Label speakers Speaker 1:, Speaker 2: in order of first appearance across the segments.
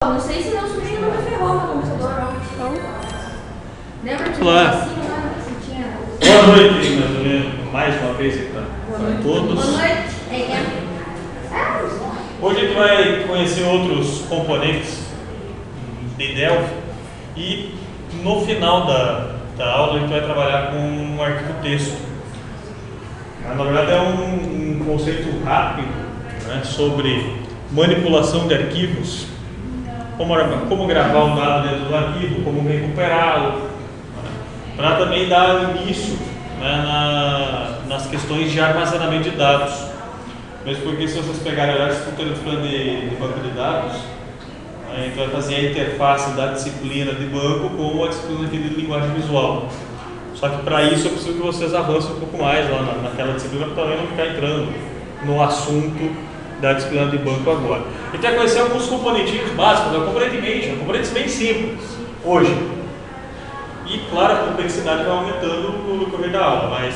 Speaker 1: Não sei se meu sobrinho não me ferrou no computador ontem. Lembra que
Speaker 2: Olá.
Speaker 1: assim lá que tinha?
Speaker 2: Boa noite, mais uma vez aqui para todos.
Speaker 1: Boa noite.
Speaker 2: Hoje a gente vai conhecer outros componentes de Delphi e no final da aula a gente vai trabalhar com um arquivo texto. Mas, na verdade é um conceito rápido, né, sobre manipulação de arquivos, como gravar um dado dentro do arquivo, como recuperá-lo, para também dar início, né, nas questões de armazenamento de dados. Mesmo porque, se vocês pegarem a estrutura de plano de banco de dados, a gente vai fazer a interface da disciplina de banco com a disciplina de linguagem visual. Só que para isso eu preciso que vocês avancem um pouco mais lá naquela disciplina, para também não ficar entrando no assunto da disciplina de banco agora. A gente vai conhecer alguns componentinhos básicos, o componente major, componentes bem simples hoje. E claro, a complexidade vai aumentando no decorrer da aula, mas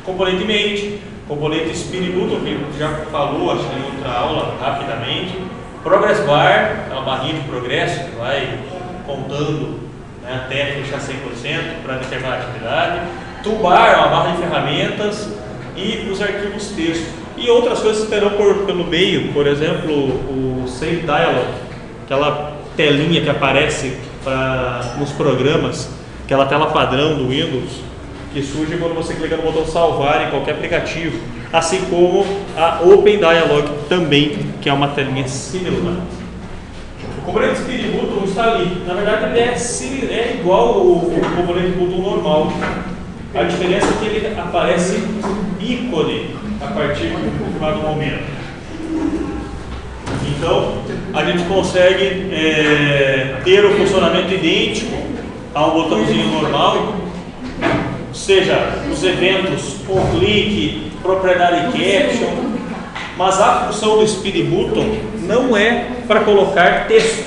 Speaker 2: componente main, componente spin button, que a gente já falou, acho que em outra aula, rapidamente. Progress bar, é uma barrinha de progresso que vai contando, né, até fechar 100% para determinar a atividade. Toolbar é uma barra de ferramentas e os arquivos texto. E outras coisas que terão pelo meio, por exemplo, o Save Dialog, aquela telinha que aparece nos programas, aquela tela padrão do Windows, que surge quando você clica no botão salvar em qualquer aplicativo, assim como a Open Dialog também, que é uma telinha similar. O componente Speed Button está ali. Na verdade, ele é igual ao componente Button normal. A diferença é que ele aparece ícone a partir de um determinado momento. Então, a gente consegue ter o funcionamento idêntico a um botãozinho normal, seja os eventos on click, propriedade caption, mas a função do Speed Button não é para colocar texto.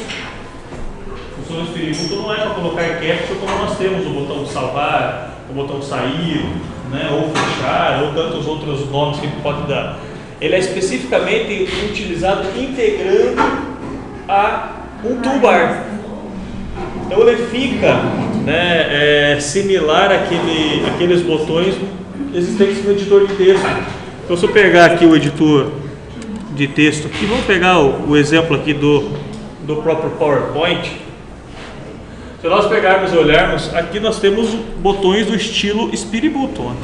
Speaker 2: A função do Speed Button não é para colocar caption como nós temos o botão salvar, o botão sair, né, ou fechar, ou tantos outros nomes que a gente pode dar. Ele é especificamente utilizado integrando a um toolbar. Então ele fica, né, similar àqueles botões existentes no editor de texto. Então, se eu pegar aqui o editor de texto, aqui, vamos pegar o exemplo aqui do próprio PowerPoint. Se nós pegarmos e olharmos, aqui nós temos botões do estilo Speed Button,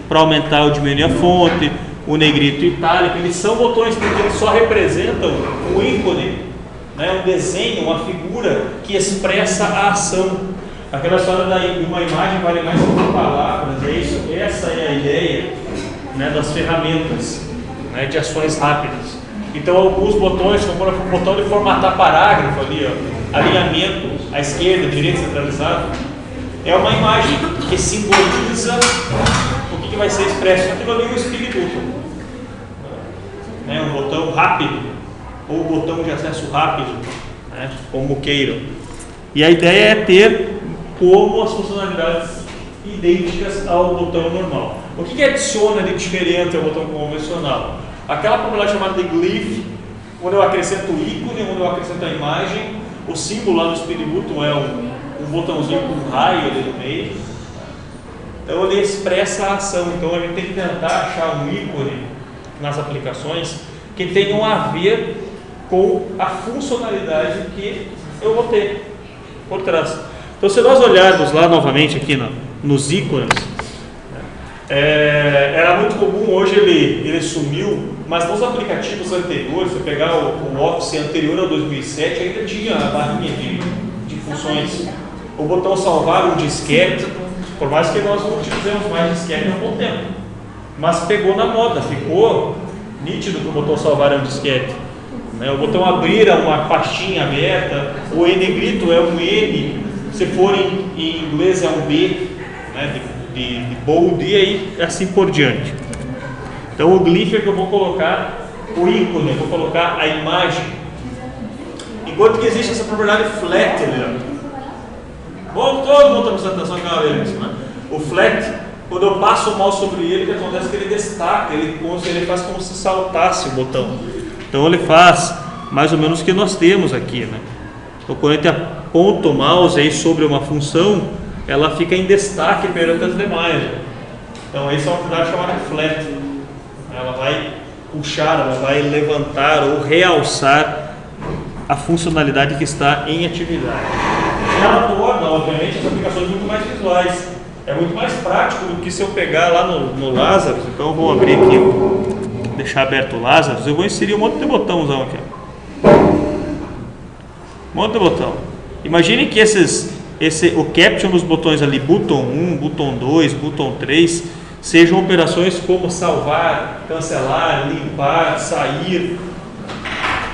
Speaker 2: para aumentar ou diminuir a fonte, o negrito itálico. Eles são botões porque eles só representam um ícone, né, um desenho, uma figura que expressa a ação. Aquela história de uma imagem vale mais que 1.000 palavras, essa é a ideia, né, das ferramentas, né, de ações rápidas. Então, alguns botões, como o botão de formatar parágrafo ali, ó, alinhamento à esquerda, direita, centralizado, é uma imagem que simboliza o que vai ser expresso. Aquilo ali é o Speed Button, né, um botão rápido, ou botão de acesso rápido, né, como queiram. E a ideia é ter como as funcionalidades idênticas ao botão normal. O que adiciona de diferente ao botão convencional? Aquela propriedade chamada de glyph, onde eu acrescento o ícone, onde eu acrescento a imagem. O símbolo lá no Speed Button é um botãozinho com um raio ali no meio. Então ele expressa a ação. Então a gente tem que tentar achar um ícone nas aplicações que tenham a ver com a funcionalidade que eu vou ter por trás. Então, se nós olharmos lá novamente aqui nos ícones, era muito comum, hoje ele sumiu, mas nos aplicativos anteriores, se você pegar o Office anterior ao 2007, ainda tinha a barrinha de funções. O botão salvar um disquete, por mais que nós não utilizemos mais disquete há um bom tempo, mas pegou na moda, ficou nítido que o botão salvar é um disquete. O botão abrir é uma pastinha aberta, o negrito é um N, se for em inglês é um B, né, de bold, e aí assim por diante. Então o glyph é que eu vou colocar o ícone, eu vou colocar a imagem. Enquanto que existe essa propriedade flat, né? Todo mundo está prestando atenção aquela vez, né? O flat, quando eu passo o mouse sobre ele, o que acontece é que ele destaca, ele faz como se saltasse o botão. Então ele faz, mais ou menos o que nós temos aqui, né? Então, quando a gente aponta o mouse aí sobre uma função, ela fica em destaque perante as demais, né? Então, essa é uma atividade chamada flat. Ela vai puxar, ela vai levantar ou realçar a funcionalidade que está em atividade. Ela torna, obviamente, as aplicações muito mais visuais. É muito mais prático do que se eu pegar lá no Lazarus. Então eu vou abrir aqui, deixar aberto o Lazarus. Eu vou inserir um monte de botãozão aqui. Um monte de botão. Imagine que o caption dos botões ali, botão 1, botão 2, botão 3, sejam operações como salvar, cancelar, limpar, sair.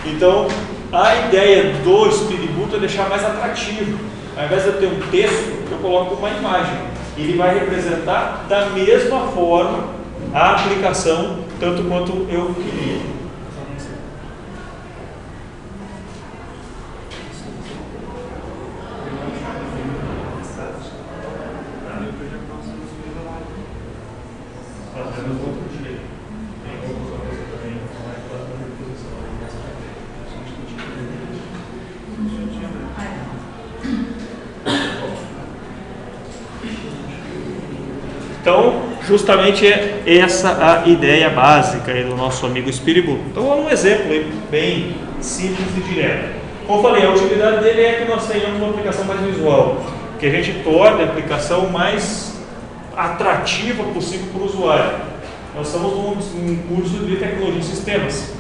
Speaker 2: Então, a ideia do Speed Button é deixar mais atrativo. Ao invés de eu ter um texto, eu coloco uma imagem. Ele vai representar da mesma forma a aplicação, tanto quanto eu queria. Então, justamente é essa a ideia básica aí do nosso amigo Speed Button. Então, um exemplo aí bem simples e direto. Como eu falei, a utilidade dele é que nós tenhamos uma aplicação mais visual, que a gente torne a aplicação mais atrativa possível para o usuário. Nós estamos num curso de tecnologia e sistemas.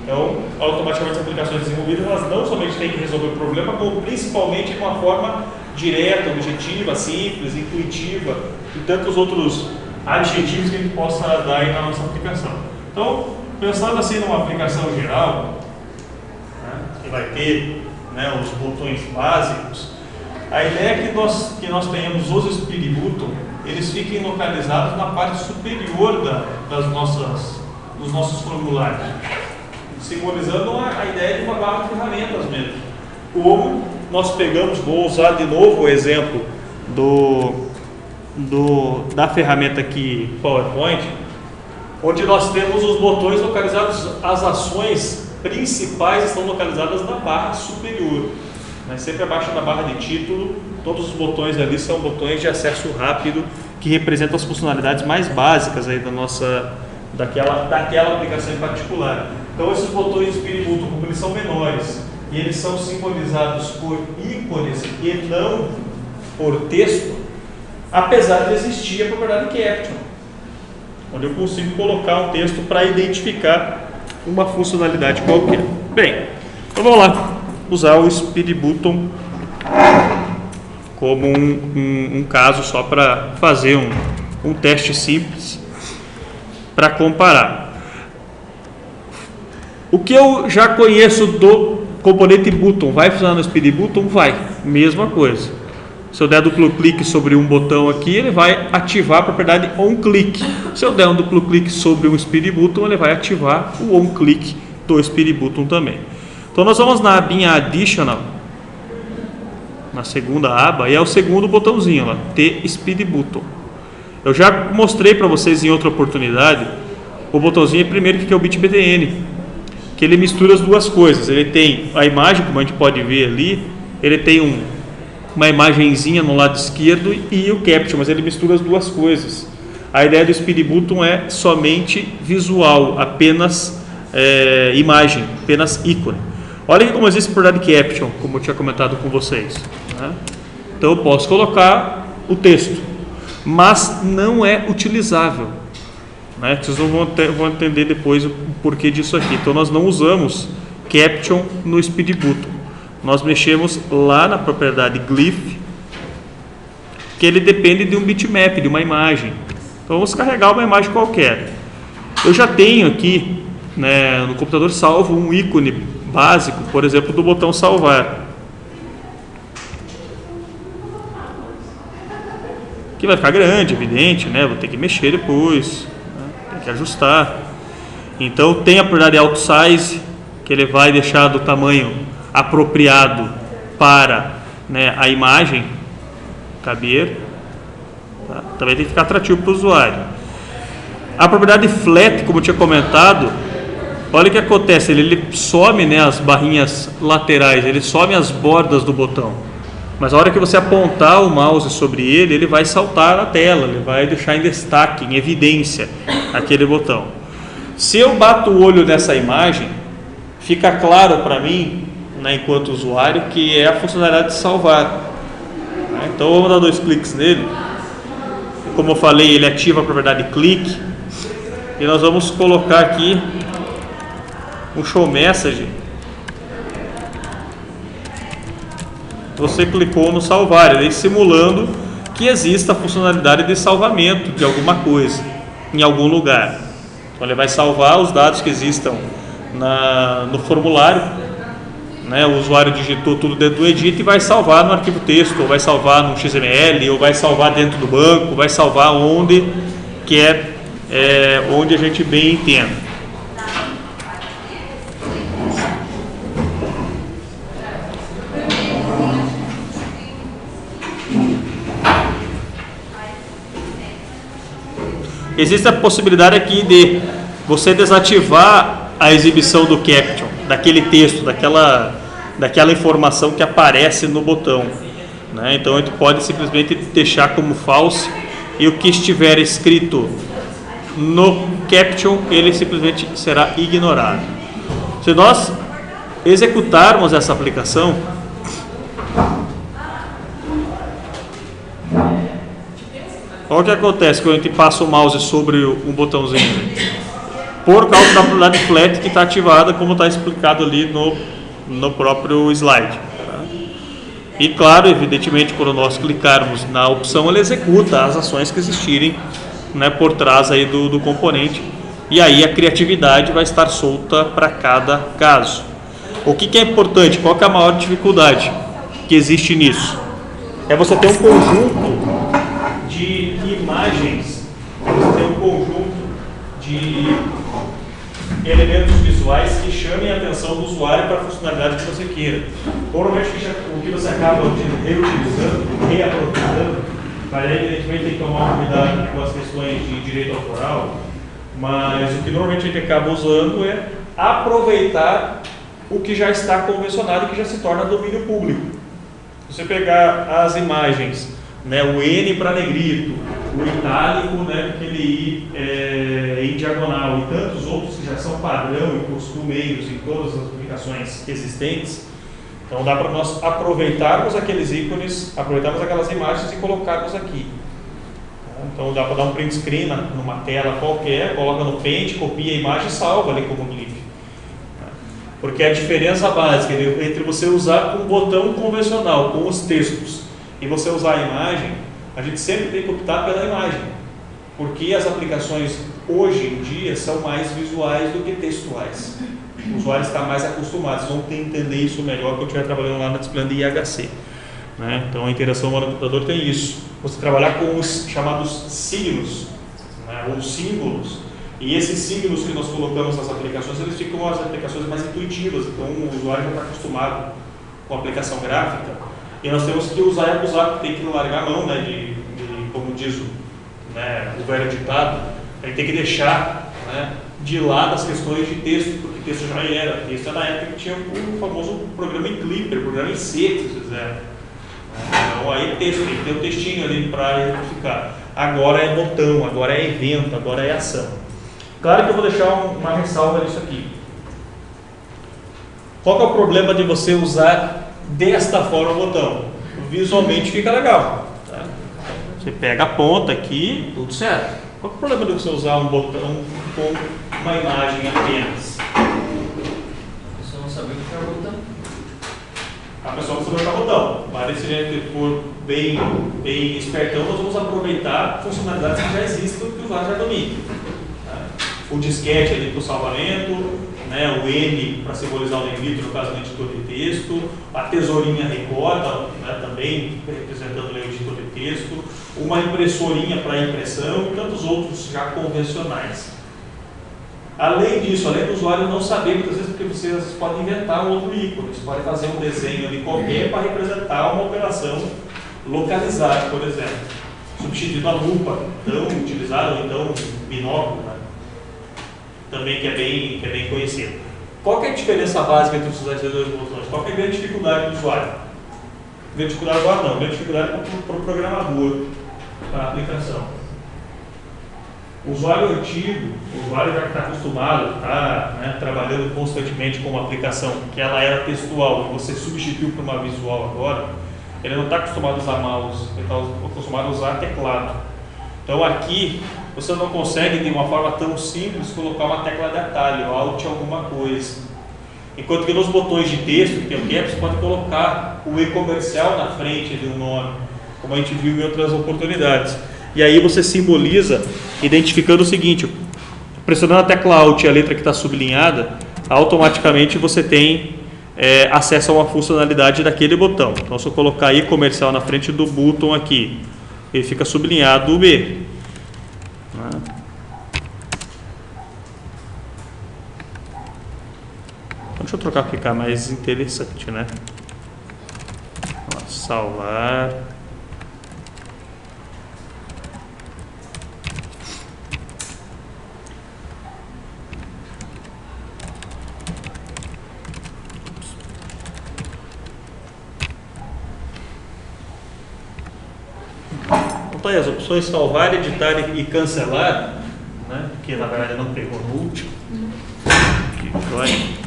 Speaker 2: Então, automaticamente as aplicações desenvolvidas, elas não somente têm que resolver o problema, como principalmente de uma forma direta, objetiva, simples, intuitiva e tantos outros adjetivos que a gente possa dar aí na nossa aplicação. Então, pensando assim numa aplicação geral, né, que vai ter, né, os botões básicos, a ideia é que nós tenhamos os Speed Button, eles fiquem localizados na parte superior dos nossos formulários, simbolizando a ideia de uma barra de ferramentas mesmo. Como nós pegamos, vou usar de novo o exemplo da ferramenta aqui PowerPoint, onde nós temos os botões localizados, as ações principais estão localizadas na barra superior, né? Sempre abaixo da barra de título, todos os botões ali são botões de acesso rápido que representam as funcionalidades mais básicas aí daquela aplicação em particular. Então esses botões de Speed Button, como eles são menores e eles são simbolizados por ícones e não por texto, apesar de existir a propriedade caption, onde eu consigo colocar um texto para identificar uma funcionalidade qualquer. Bem, então vamos lá, usar o Speed Button como um caso só para fazer um teste simples para comparar. O que eu já conheço do componente button vai funcionar no Speed Button? Vai, mesma coisa. Se eu der duplo clique sobre um botão aqui, ele vai ativar a propriedade onClick. Se eu der um duplo clique sobre um Speed Button, ele vai ativar o onClick do Speed Button também. Então nós vamos na abinha Additional, na segunda aba, e é o segundo botãozinho lá, T Speed Button. Eu já mostrei para vocês em outra oportunidade o botãozinho primeiro que é o BitBTN, que ele mistura as duas coisas. Ele tem a imagem, como a gente pode ver ali, ele tem uma imagenzinha no lado esquerdo e o caption, mas ele mistura as duas coisas. A ideia do Speed Button é somente visual, apenas imagem, apenas ícone. Olha aqui como existe propriedade caption, como eu tinha comentado com vocês, né? Então eu posso colocar o texto, mas não é utilizável, né? Vocês vão entender depois o porquê disso aqui. Então nós não usamos caption no Speed Button. Nós mexemos lá na propriedade glyph, que ele depende de um bitmap, de uma imagem. Então vamos carregar uma imagem qualquer. Eu já tenho aqui, né, no computador salvo um ícone básico, por exemplo, do botão salvar, que vai ficar grande, evidente, né? Vou ter que mexer depois, né? Tem que ajustar. Então tem a propriedade AutoSize, que ele vai deixar do tamanho apropriado para, né, a imagem caber, tá? Também tem que ficar atrativo para o usuário. A propriedade Flat, como eu tinha comentado, olha o que acontece, ele some, né, as barrinhas laterais, ele some as bordas do botão. Mas a hora que você apontar o mouse sobre ele, ele vai saltar na tela, ele vai deixar em destaque, em evidência, aquele botão. Se eu bato o olho nessa imagem, fica claro para mim, né, enquanto usuário, que é a funcionalidade de salvar. Então vamos dar 2 cliques nele. Como eu falei, ele ativa a propriedade clique. E nós vamos colocar aqui um show message. Você clicou no salvar, ele simulando que exista a funcionalidade de salvamento de alguma coisa em algum lugar. Então ele vai salvar os dados que existam no formulário, né? O usuário digitou tudo dentro do edit e vai salvar no arquivo texto, ou vai salvar no XML, ou vai salvar dentro do banco, vai salvar onde que onde a gente bem entenda. Existe a possibilidade aqui de você desativar a exibição do caption, daquele texto, daquela informação que aparece no botão, né? Então a gente pode simplesmente deixar como false, e o que estiver escrito no caption, ele simplesmente será ignorado. Se nós executarmos essa aplicação, olha o que acontece quando a gente passa o mouse sobre um botãozinho. Por causa da propriedade flat que está ativada, como está explicado ali no próprio slide. Tá? E claro, evidentemente, quando nós clicarmos na opção, ele executa as ações que existirem, né, por trás aí do componente. E aí a criatividade vai estar solta para cada caso. O que é importante? Qual que é a maior dificuldade que existe nisso? É você ter um conjunto de imagens, você tem um conjunto de elementos visuais que chamem a atenção do usuário para a funcionalidade que você queira. Normalmente o que você acaba reutilizando, reaproveitando, mas aí evidentemente tem que tomar um cuidado com as questões de direito autoral, mas o que normalmente a gente acaba usando é aproveitar o que já está convencionado e que já se torna domínio público. Se você pegar as imagens, né, o N para negrito, o itálico, né, aquele I em diagonal, e tantos outros que já são padrão e costumeiros em todas as aplicações existentes, então dá para nós aproveitarmos aqueles ícones, aproveitarmos aquelas imagens e colocarmos aqui. Então dá para dar um print screen numa tela qualquer, coloca no Paint, copia a imagem e salva ali como GLIF. Porque a diferença básica entre você usar um botão convencional com os textos e você usar a imagem, a gente sempre tem que optar pela imagem, porque as aplicações hoje em dia são mais visuais do que textuais. O usuário está mais acostumado, vocês vão entender isso melhor quando estiver trabalhando lá na disciplina de IHC. Né? Então a interação humano-computador tem isso. Você trabalhar com os chamados signos, né, ou símbolos, e esses símbolos que nós colocamos nas aplicações, eles ficam as aplicações mais intuitivas, então o usuário já está acostumado com a aplicação gráfica, e nós temos que usar e abusar, tem que largar a mão, né, de como diz o velho ditado, a gente tem que deixar, né, de lado as questões de texto, porque texto já era, texto na época que tinha o famoso programa em Clipper, programa em C, se vocês quiserem. Então aí texto, tem que ter o textinho ali para exemplificar. Agora é botão, agora é evento, agora é ação. Claro que eu vou deixar uma ressalva nisso aqui. Qual que é o problema de você usar desta forma o botão? Visualmente fica legal. Tá? Você pega a ponta aqui, tudo certo. Qual que é o problema de você usar um botão com uma imagem apenas?
Speaker 3: A pessoa não sabe o que é o botão.
Speaker 2: A pessoa não sabe o que é o botão. Mas se a gente for bem espertão, nós vamos aproveitar funcionalidades que já existem que o usuário já domina. O disquete ali para o salvamento, né, o N para simbolizar o negrito no caso do editor de texto, a tesourinha recorda, né, também representando o editor de texto, uma impressorinha para impressão e tantos outros já convencionais. Além disso, além do usuário não saber, muitas vezes, porque vocês podem inventar um outro ícone, você pode fazer um desenho ali qualquer para representar uma operação localizada, por exemplo, substituindo a lupa tão utilizada, ou então binóculo, né? também que é bem conhecido. Qual que é a diferença básica entre esses dois botões? Qual que é a grande dificuldade do usuário? Grande dificuldade do usuário não, grande dificuldade para o programador, para a aplicação. O usuário antigo, o usuário já está acostumado, está trabalhando constantemente com uma aplicação que ela era textual e você substituiu por uma visual agora, ele não está acostumado a usar mouse, ele está acostumado a usar teclado. Então aqui você não consegue de uma forma tão simples colocar uma tecla de atalho, Alt alguma coisa. Enquanto que nos botões de texto, que tem o gap, você pode colocar o e-comercial na frente de um nome, como a gente viu em outras oportunidades. E aí você simboliza identificando o seguinte: pressionando a tecla Alt e a letra que está sublinhada, automaticamente você tem acesso a uma funcionalidade daquele botão. Então se eu colocar e-comercial na frente do botão aqui, ele fica sublinhado o B. Deixa eu trocar para ficar mais interessante, né? Salvar. Então, as opções salvar, editar e cancelar, né? Que na verdade não pegou no último. Aqui, vai.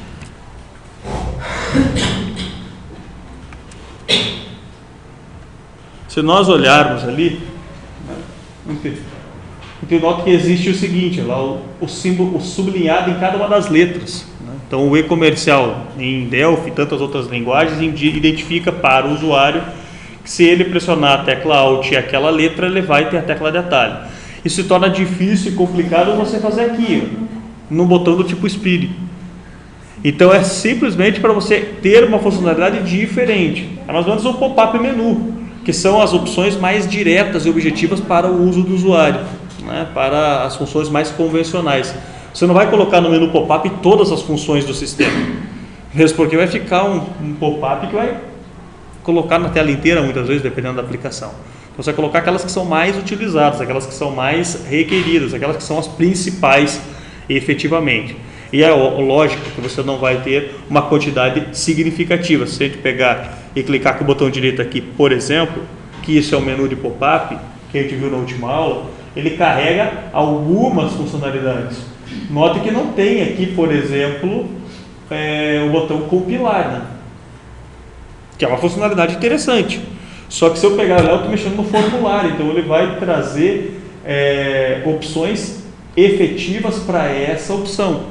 Speaker 2: Se nós olharmos ali, nota que existe o seguinte, lá o símbolo sublinhado em cada uma das letras. Né? Então o e-comercial em Delphi e tantas outras linguagens identifica para o usuário que se ele pressionar a tecla Alt e aquela letra, ele vai ter a tecla de atalho. Isso se torna difícil e complicado você fazer aqui, no botão do tipo Spirit. Então é simplesmente para você ter uma funcionalidade diferente. É mais ou menos um pop-up menu, que são as opções mais diretas e objetivas para o uso do usuário, né? Para as funções mais convencionais. Você não vai colocar no menu pop-up todas as funções do sistema, mesmo porque vai ficar um pop-up que vai colocar na tela inteira muitas vezes, dependendo da aplicação. Então você vai colocar aquelas que são mais utilizadas, aquelas que são mais requeridas, aquelas que são as principais efetivamente. E é lógico que você não vai ter uma quantidade significativa. Se a gente pegar e clicar com o botão direito aqui, por exemplo, que isso é o menu de pop-up, que a gente viu na última aula, ele carrega algumas funcionalidades. Note que não tem aqui, por exemplo, o botão compilar, né? Que é uma funcionalidade interessante. Só que se eu pegar lá, eu estou mexendo no formulário, então ele vai trazer opções efetivas para essa opção.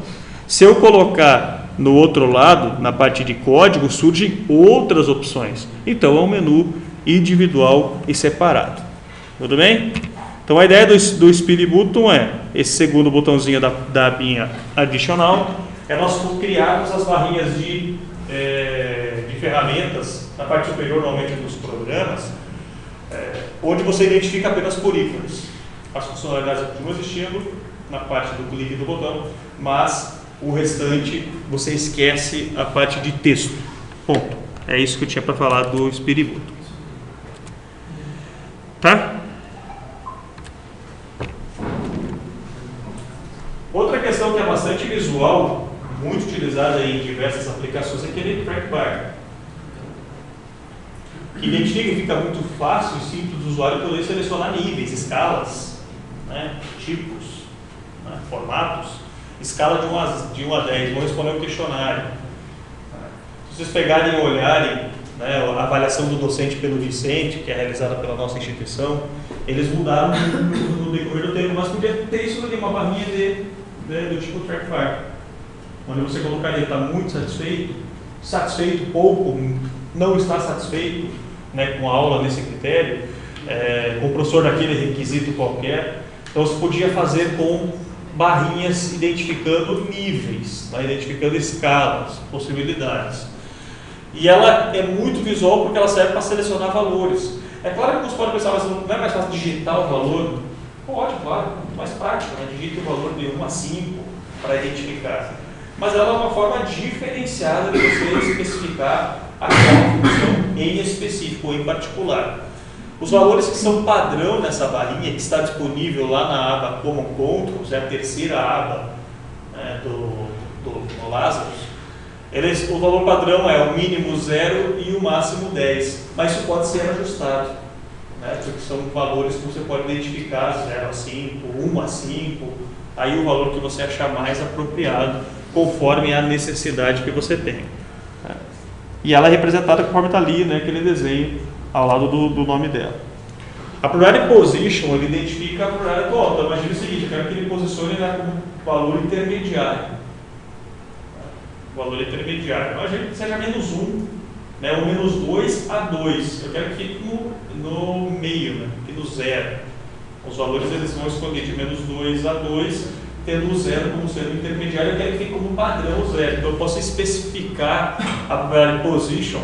Speaker 2: Se eu colocar no outro lado, na parte de código, surgem outras opções. Então é um menu individual e separado. Tudo bem? Então a ideia do Spirit Button é, esse segundo botãozinho da abinha adicional, é nós criarmos as barrinhas de ferramentas na parte superior, normalmente dos programas, onde você identifica apenas por ícones. As funcionalidades continuam existindo na parte do clique do botão, mas o restante você esquece a parte de texto. Ponto. É isso que eu tinha para falar do Spirit Button. Tá? Outra questão que é bastante visual, muito utilizada em diversas aplicações, é aquele trackbar. Que identifica que fica muito fácil e simples do usuário poder selecionar níveis, escalas, né, tipos, né, formatos. Escala de 1 a 10, vão responder um questionário. Se vocês pegarem e olharem, né, a avaliação do docente pelo discente, que é realizada pela nossa instituição, eles mudaram no decorrer do tempo, mas podia ter isso ali, uma barrinha do tipo trackbar, onde você colocaria, está muito satisfeito, satisfeito, pouco, não está satisfeito, né, com a aula nesse critério, com o professor daquele requisito qualquer. Então você podia fazer com barrinhas identificando níveis, né, identificando escalas, possibilidades. E ela é muito visual porque ela serve para selecionar valores. É claro que você pode pensar, mas não é mais fácil digitar o valor? Pode, claro, muito mais prático, né? Digita o valor de 1 a 5 para identificar. Mas ela é uma forma diferenciada de você especificar aquela função em específico ou em particular. Os valores que são padrão nessa barrinha, que está disponível lá na aba Common Controls, é a terceira aba do Lazarus, o valor padrão é o mínimo 0 e o máximo 10, mas isso pode ser ajustado, né? Porque são valores que você pode identificar, 0 a 5, 1 a 5, aí o valor que você achar mais apropriado, conforme a necessidade que você tem. E ela é representada conforme está ali, né, aquele desenho ao lado do nome dela. A probability position, ele identifica a probability atual. Então imagine o seguinte, eu quero que ele posicione, né, como valor intermediário. O valor intermediário. Imagine que seja menos 1, né, ou menos 2 a 2. Eu quero que fique no meio, né, aqui no 0. Os valores eles vão escolher de menos 2 a 2, tendo o 0 como sendo intermediário, eu quero que fique como padrão 0. Então eu posso especificar a probability position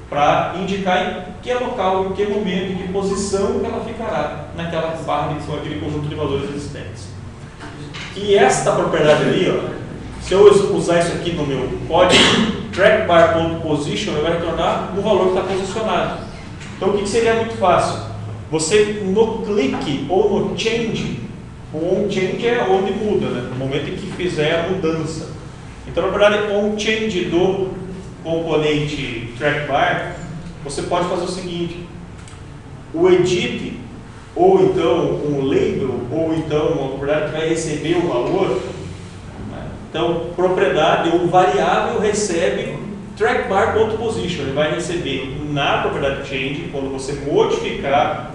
Speaker 2: para indicar em que local, em que momento, em que posição que ela ficará naquela barra, naquele conjunto de valores existentes. E esta propriedade ali, ó, se eu usar isso aqui no meu código, trackbar.position, ele vai retornar o valor que está posicionado. Então o que seria muito fácil? Você no clique ou no change, o onChange é onde muda, né? No momento em que fizer a mudança. Então, na verdade, onChange do componente trackbar, você pode fazer o seguinte: o edit, ou então um label, ou então uma propriedade que vai receber o valor, né? Então, propriedade ou variável recebe trackbar.position, ele vai receber na propriedade change, quando você modificar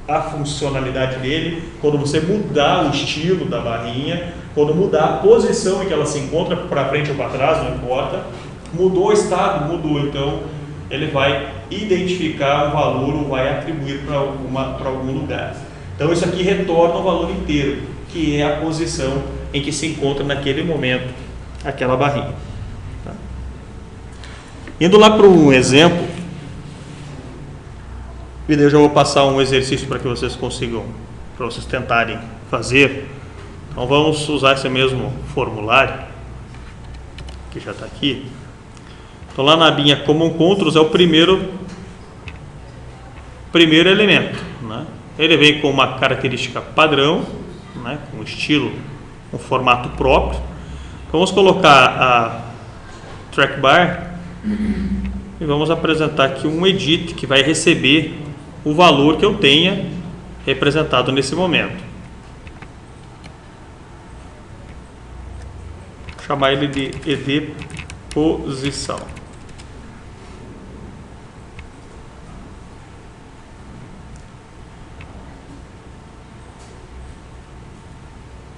Speaker 2: a funcionalidade dele, quando você mudar o estilo da barrinha, quando mudar a posição em que ela se encontra, para frente ou para trás, não importa, mudou o estado, mudou, então ele vai identificar o valor ou vai atribuir para algum lugar. Então isso aqui retorna o valor inteiro, que é a posição em que se encontra naquele momento aquela barrinha. Tá? Indo lá para um exemplo, e daí eu já vou passar um exercício para que vocês consigam, para vocês tentarem fazer. Então vamos usar esse mesmo formulário, que já está aqui. Então lá na abinha Common Controls é o primeiro elemento, né? Ele vem com uma característica padrão, né? Com estilo, um formato próprio. Então vamos colocar a trackbar e vamos apresentar aqui um edit que vai receber o valor que eu tenha representado nesse momento. Vou chamar ele de ed posição.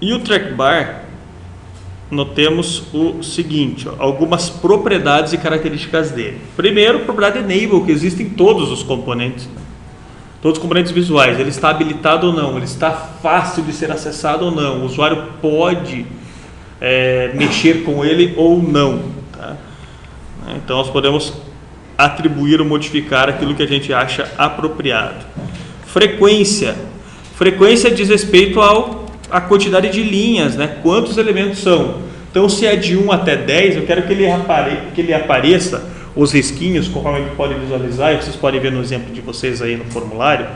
Speaker 2: E o trackbar, notemos o seguinte, ó, algumas propriedades e características dele. Primeiro, propriedade enable, que existe em todos os componentes, né? Todos os componentes visuais, ele está habilitado ou não, ele está fácil de ser acessado ou não, o usuário pode mexer com ele ou não. Tá? Então nós podemos atribuir ou modificar aquilo que a gente acha apropriado. Frequência diz respeito à quantidade de linhas, né? Quantos elementos são. Então se é de 1 até 10, eu quero que ele apareça os risquinhos, conforme a gente pode visualizar, e vocês podem ver no exemplo de vocês aí no formulário,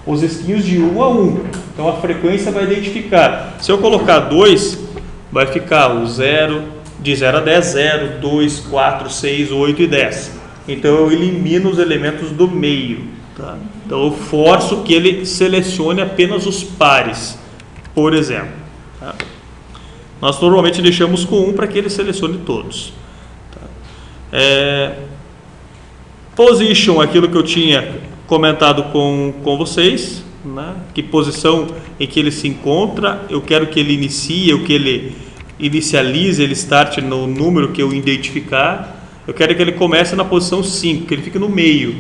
Speaker 2: os risquinhos de 1 a 1. Então a frequência vai identificar. Se eu colocar 2, vai ficar o 0, de 0 a 10, 0, 2, 4, 6, 8 e 10. Então eu elimino os elementos do meio. Tá? Então eu forço que ele selecione apenas os pares, por exemplo. Tá? Nós normalmente deixamos com 1 para que ele selecione todos. Position, aquilo que eu tinha comentado com vocês, né? Que posição em que ele se encontra, eu quero que ele inicie, ou que ele inicialize, ele start no número que eu identificar, eu quero que ele comece na posição 5, que ele fique no meio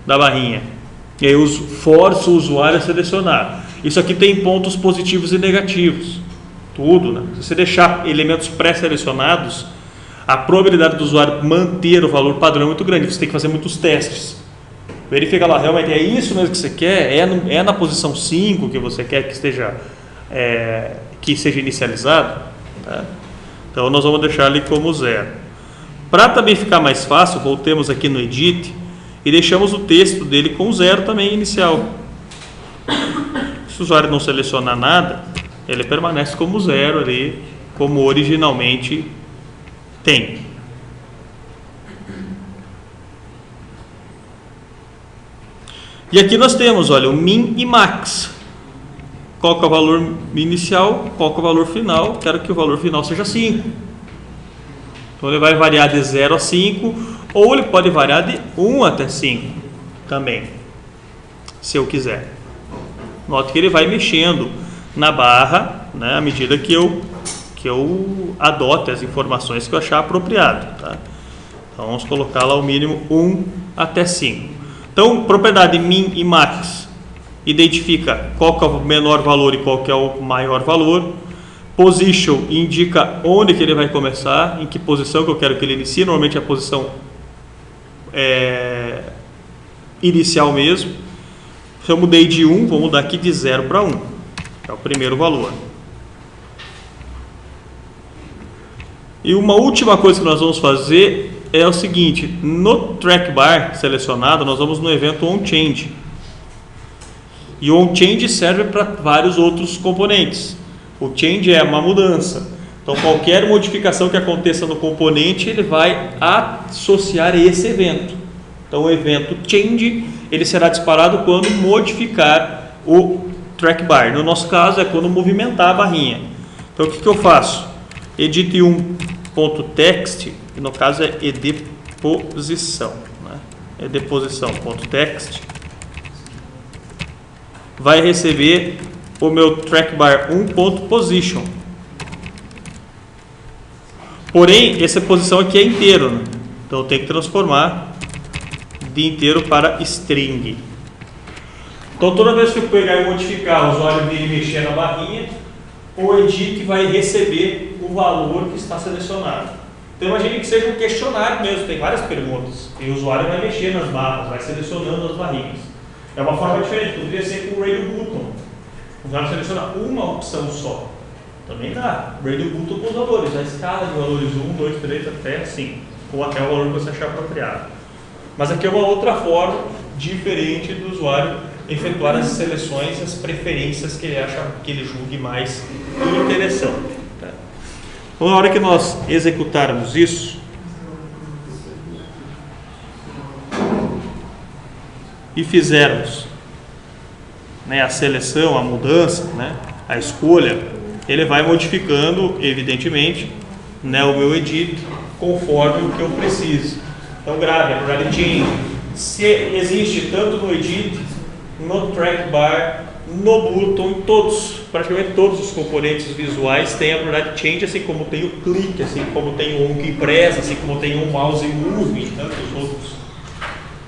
Speaker 2: da barrinha, e aí eu forço o usuário a selecionar. Isso aqui tem pontos positivos e negativos, tudo, né? Se você deixar elementos pré-selecionados, a probabilidade do usuário manter o valor padrão é muito grande, você tem que fazer muitos testes. Verifica lá, realmente é isso mesmo que você quer? É na posição 5 que você quer que seja inicializado? Tá? Então nós vamos deixar ali como 0. Para também ficar mais fácil, voltemos aqui no Edit e deixamos o texto dele com 0 também inicial. Se o usuário não selecionar nada, ele permanece como 0 ali, como originalmente tem. E aqui nós temos, olha, o min e max. Qual que é o valor inicial, qual que é o valor final? Quero que o valor final seja 5. Então ele vai variar de 0 a 5, ou ele pode variar de 1 até 5 também, se eu quiser. Note que ele vai mexendo na barra, né, à medida que eu adote as informações que eu achar apropriado. Tá? Então vamos colocar lá o mínimo 1 até 5. Então, propriedade min e max identifica qual que é o menor valor e qual que é o maior valor. Position indica onde que ele vai começar, em que posição que eu quero que ele inicie. Normalmente a posição inicial mesmo. Se eu mudei de 1, vou mudar aqui de 0 para 1. É o primeiro valor. E uma última coisa que nós vamos fazer é o seguinte: no track bar selecionado, nós vamos no evento onChange. E o onChange serve para vários outros componentes. O change é uma mudança. Então, qualquer modificação que aconteça no componente, ele vai associar esse evento. Então, o evento change, ele será disparado quando modificar o track bar. No nosso caso, é quando movimentar a barrinha. Então, o que eu faço? Edit1.text, que no caso é edposição, né? Edposição.text vai receber o meu track bar 1.position. Porém, essa posição aqui é inteiro, né? Então eu tenho que transformar de inteiro para string. Então toda vez que eu pegar e modificar o usuário dele mexer na barrinha, o edit vai receber o valor que está selecionado. Então imagine que seja um questionário mesmo, tem várias perguntas, e o usuário vai mexer nas barras, vai selecionando as barrinhas. É uma forma diferente, poderia ser com o radio button. O usuário seleciona uma opção só. Também dá. Radio button com os valores, a escala de valores 1, 2, 3 até 5, ou até o valor que você achar apropriado. Mas aqui é uma outra forma diferente do usuário efetuar as seleções e as preferências que ele acha, que ele julgue mais interessante. Tá? Então, na hora que nós executarmos isso, e fizermos, né, a seleção, a mudança, né, a escolha, ele vai modificando, evidentemente, né, o meu edit conforme o que eu preciso. Então grave, propriedade change, se existe tanto no edit, no track bar, no button, praticamente todos os componentes visuais têm a propriedade change, assim como tem o click, assim como tem o onKeyPress, assim como tem o mouse move,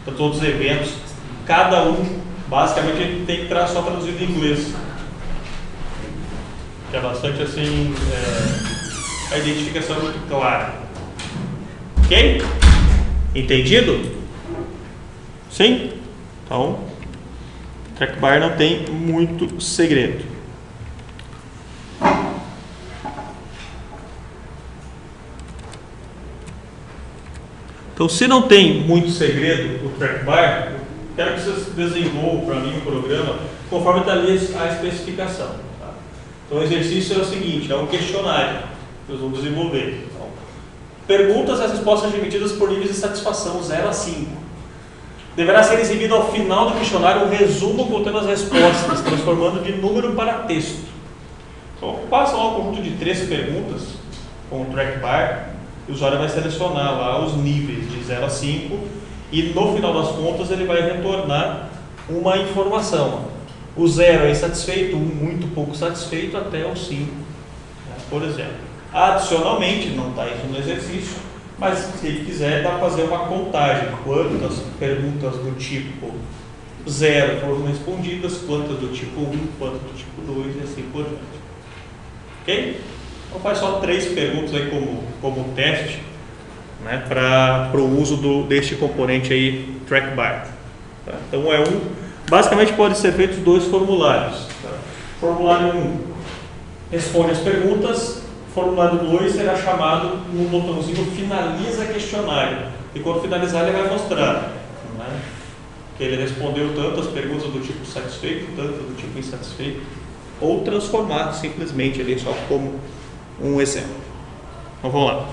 Speaker 2: tantos outros eventos. Cada um, basicamente, tem que estar só traduzido em inglês. Que é bastante assim, a identificação é muito clara. Ok? Entendido? Sim? Então, track bar não tem muito segredo. Então, se não tem muito segredo o track bar, quero que vocês desenvolvam para mim o programa conforme está ali a especificação. Tá? Então o exercício é o seguinte, é um questionário que nós vamos desenvolver. Então, perguntas e respostas admitidas por níveis de satisfação 0 a 5. Deverá ser exibido ao final do questionário um resumo contendo as respostas, transformando de número para texto. Então passa lá um conjunto de 3 perguntas com o track bar, e o usuário vai selecionar lá os níveis de 0 a 5. E no final das contas ele vai retornar uma informação. O 0 é insatisfeito, 1 muito pouco satisfeito, até o 5, né, por exemplo. Adicionalmente, não está isso no exercício, mas se ele quiser dá para fazer uma contagem. Quantas perguntas do tipo 0 foram respondidas, quantas do tipo 1, quantas do tipo 2 e assim por diante. Ok? Então faz só 3 perguntas aí como teste, né, para o uso deste componente aí, track bar. Tá? Então basicamente pode ser feitos 2 formulários. Tá? Formulário 1 responde as perguntas, formulário 2 será chamado no botãozinho finaliza questionário, e quando finalizar ele vai mostrar, né, que ele respondeu tantas perguntas do tipo satisfeito, tantas do tipo insatisfeito, ou transformar simplesmente ali só como um exemplo. Então vamos lá.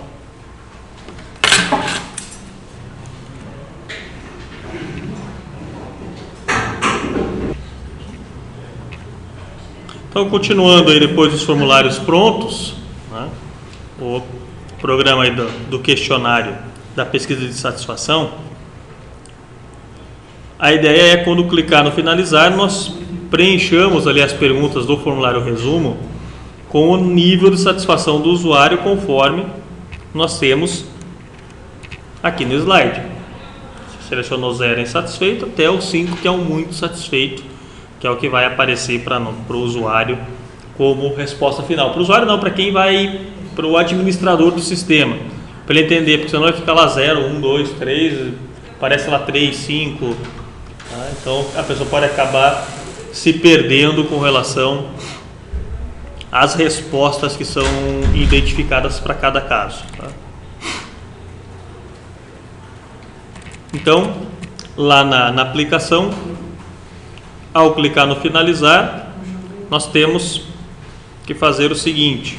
Speaker 2: Então, continuando aí depois dos formulários prontos, né, o programa aí do questionário da pesquisa de satisfação, a ideia é quando clicar no finalizar, nós preenchamos ali as perguntas do formulário resumo com o nível de satisfação do usuário conforme nós temos aqui no slide. Selecionou 0 insatisfeito até o 5, que é o muito satisfeito, que é o que vai aparecer para o usuário como resposta final. Para o usuário não, para quem vai, para o administrador do sistema, para ele entender, porque senão vai ficar lá 0, 1, 2, 3, aparece lá 3, 5, tá? Então a pessoa pode acabar se perdendo com relação às respostas que são identificadas para cada caso, tá? Então, lá na aplicação, ao clicar no finalizar, nós temos que fazer o seguinte.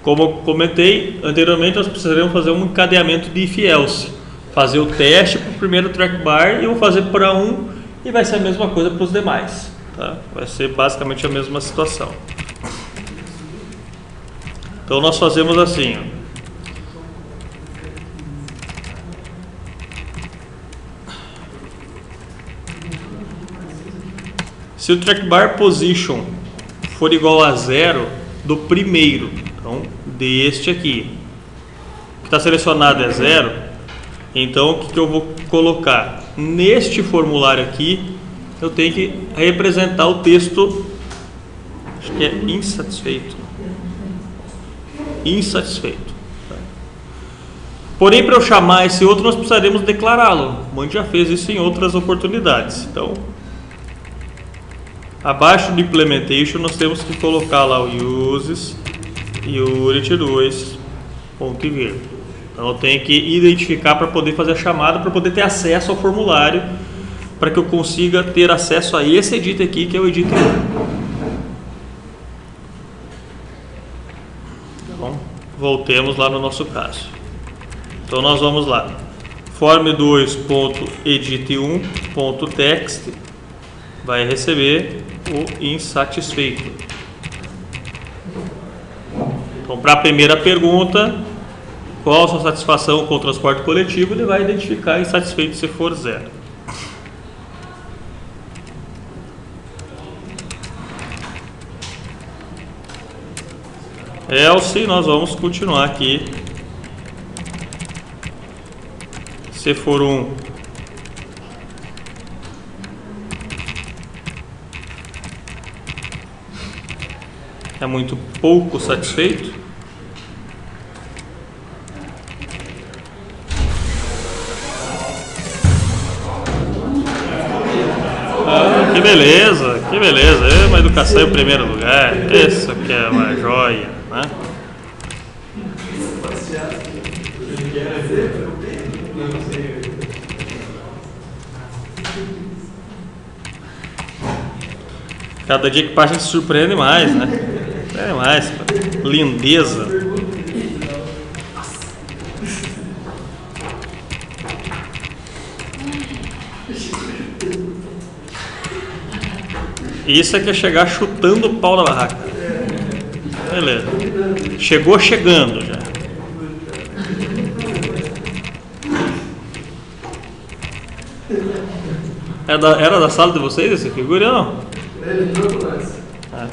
Speaker 2: Como eu comentei anteriormente, nós precisaremos fazer um encadeamento de if-else, fazer o teste para o primeiro track bar e eu vou fazer para um e vai ser a mesma coisa para os demais, tá? Vai ser basicamente a mesma situação. Então nós fazemos assim, ó. Se o track bar position for igual a 0 do primeiro, então deste aqui, que está selecionado é 0, então o que eu vou colocar? Neste formulário aqui, eu tenho que representar o texto, acho que é insatisfeito. Insatisfeito. Porém, para eu chamar esse outro, nós precisaremos declará-lo. O Mande já fez isso em outras oportunidades. Então, abaixo do implementation, nós temos que colocar lá o uses unit 2 ponto e vírgula. Então, eu tenho que identificar para poder fazer a chamada, para poder ter acesso ao formulário, para que eu consiga ter acesso a esse edit aqui, que é o edit 1. Então, voltemos lá no nosso caso. Então, nós vamos lá. form2.edit1.text vai receber o insatisfeito. Então, para a primeira pergunta, qual a sua satisfação com o transporte coletivo, ele vai identificar insatisfeito se for 0. Else, nós vamos continuar aqui. Se for 1, é muito pouco satisfeito. Que beleza, que beleza. Uma educação em primeiro lugar. Isso aqui é uma joia, né? Cada dia que passa a gente se surpreende mais, né? É mais, lindeza. Isso é que é chegar chutando o pau da barraca. Beleza. Chegou chegando já. Era da sala de vocês esse figura ou não?
Speaker 4: Ele entrou com nós.
Speaker 2: Ah.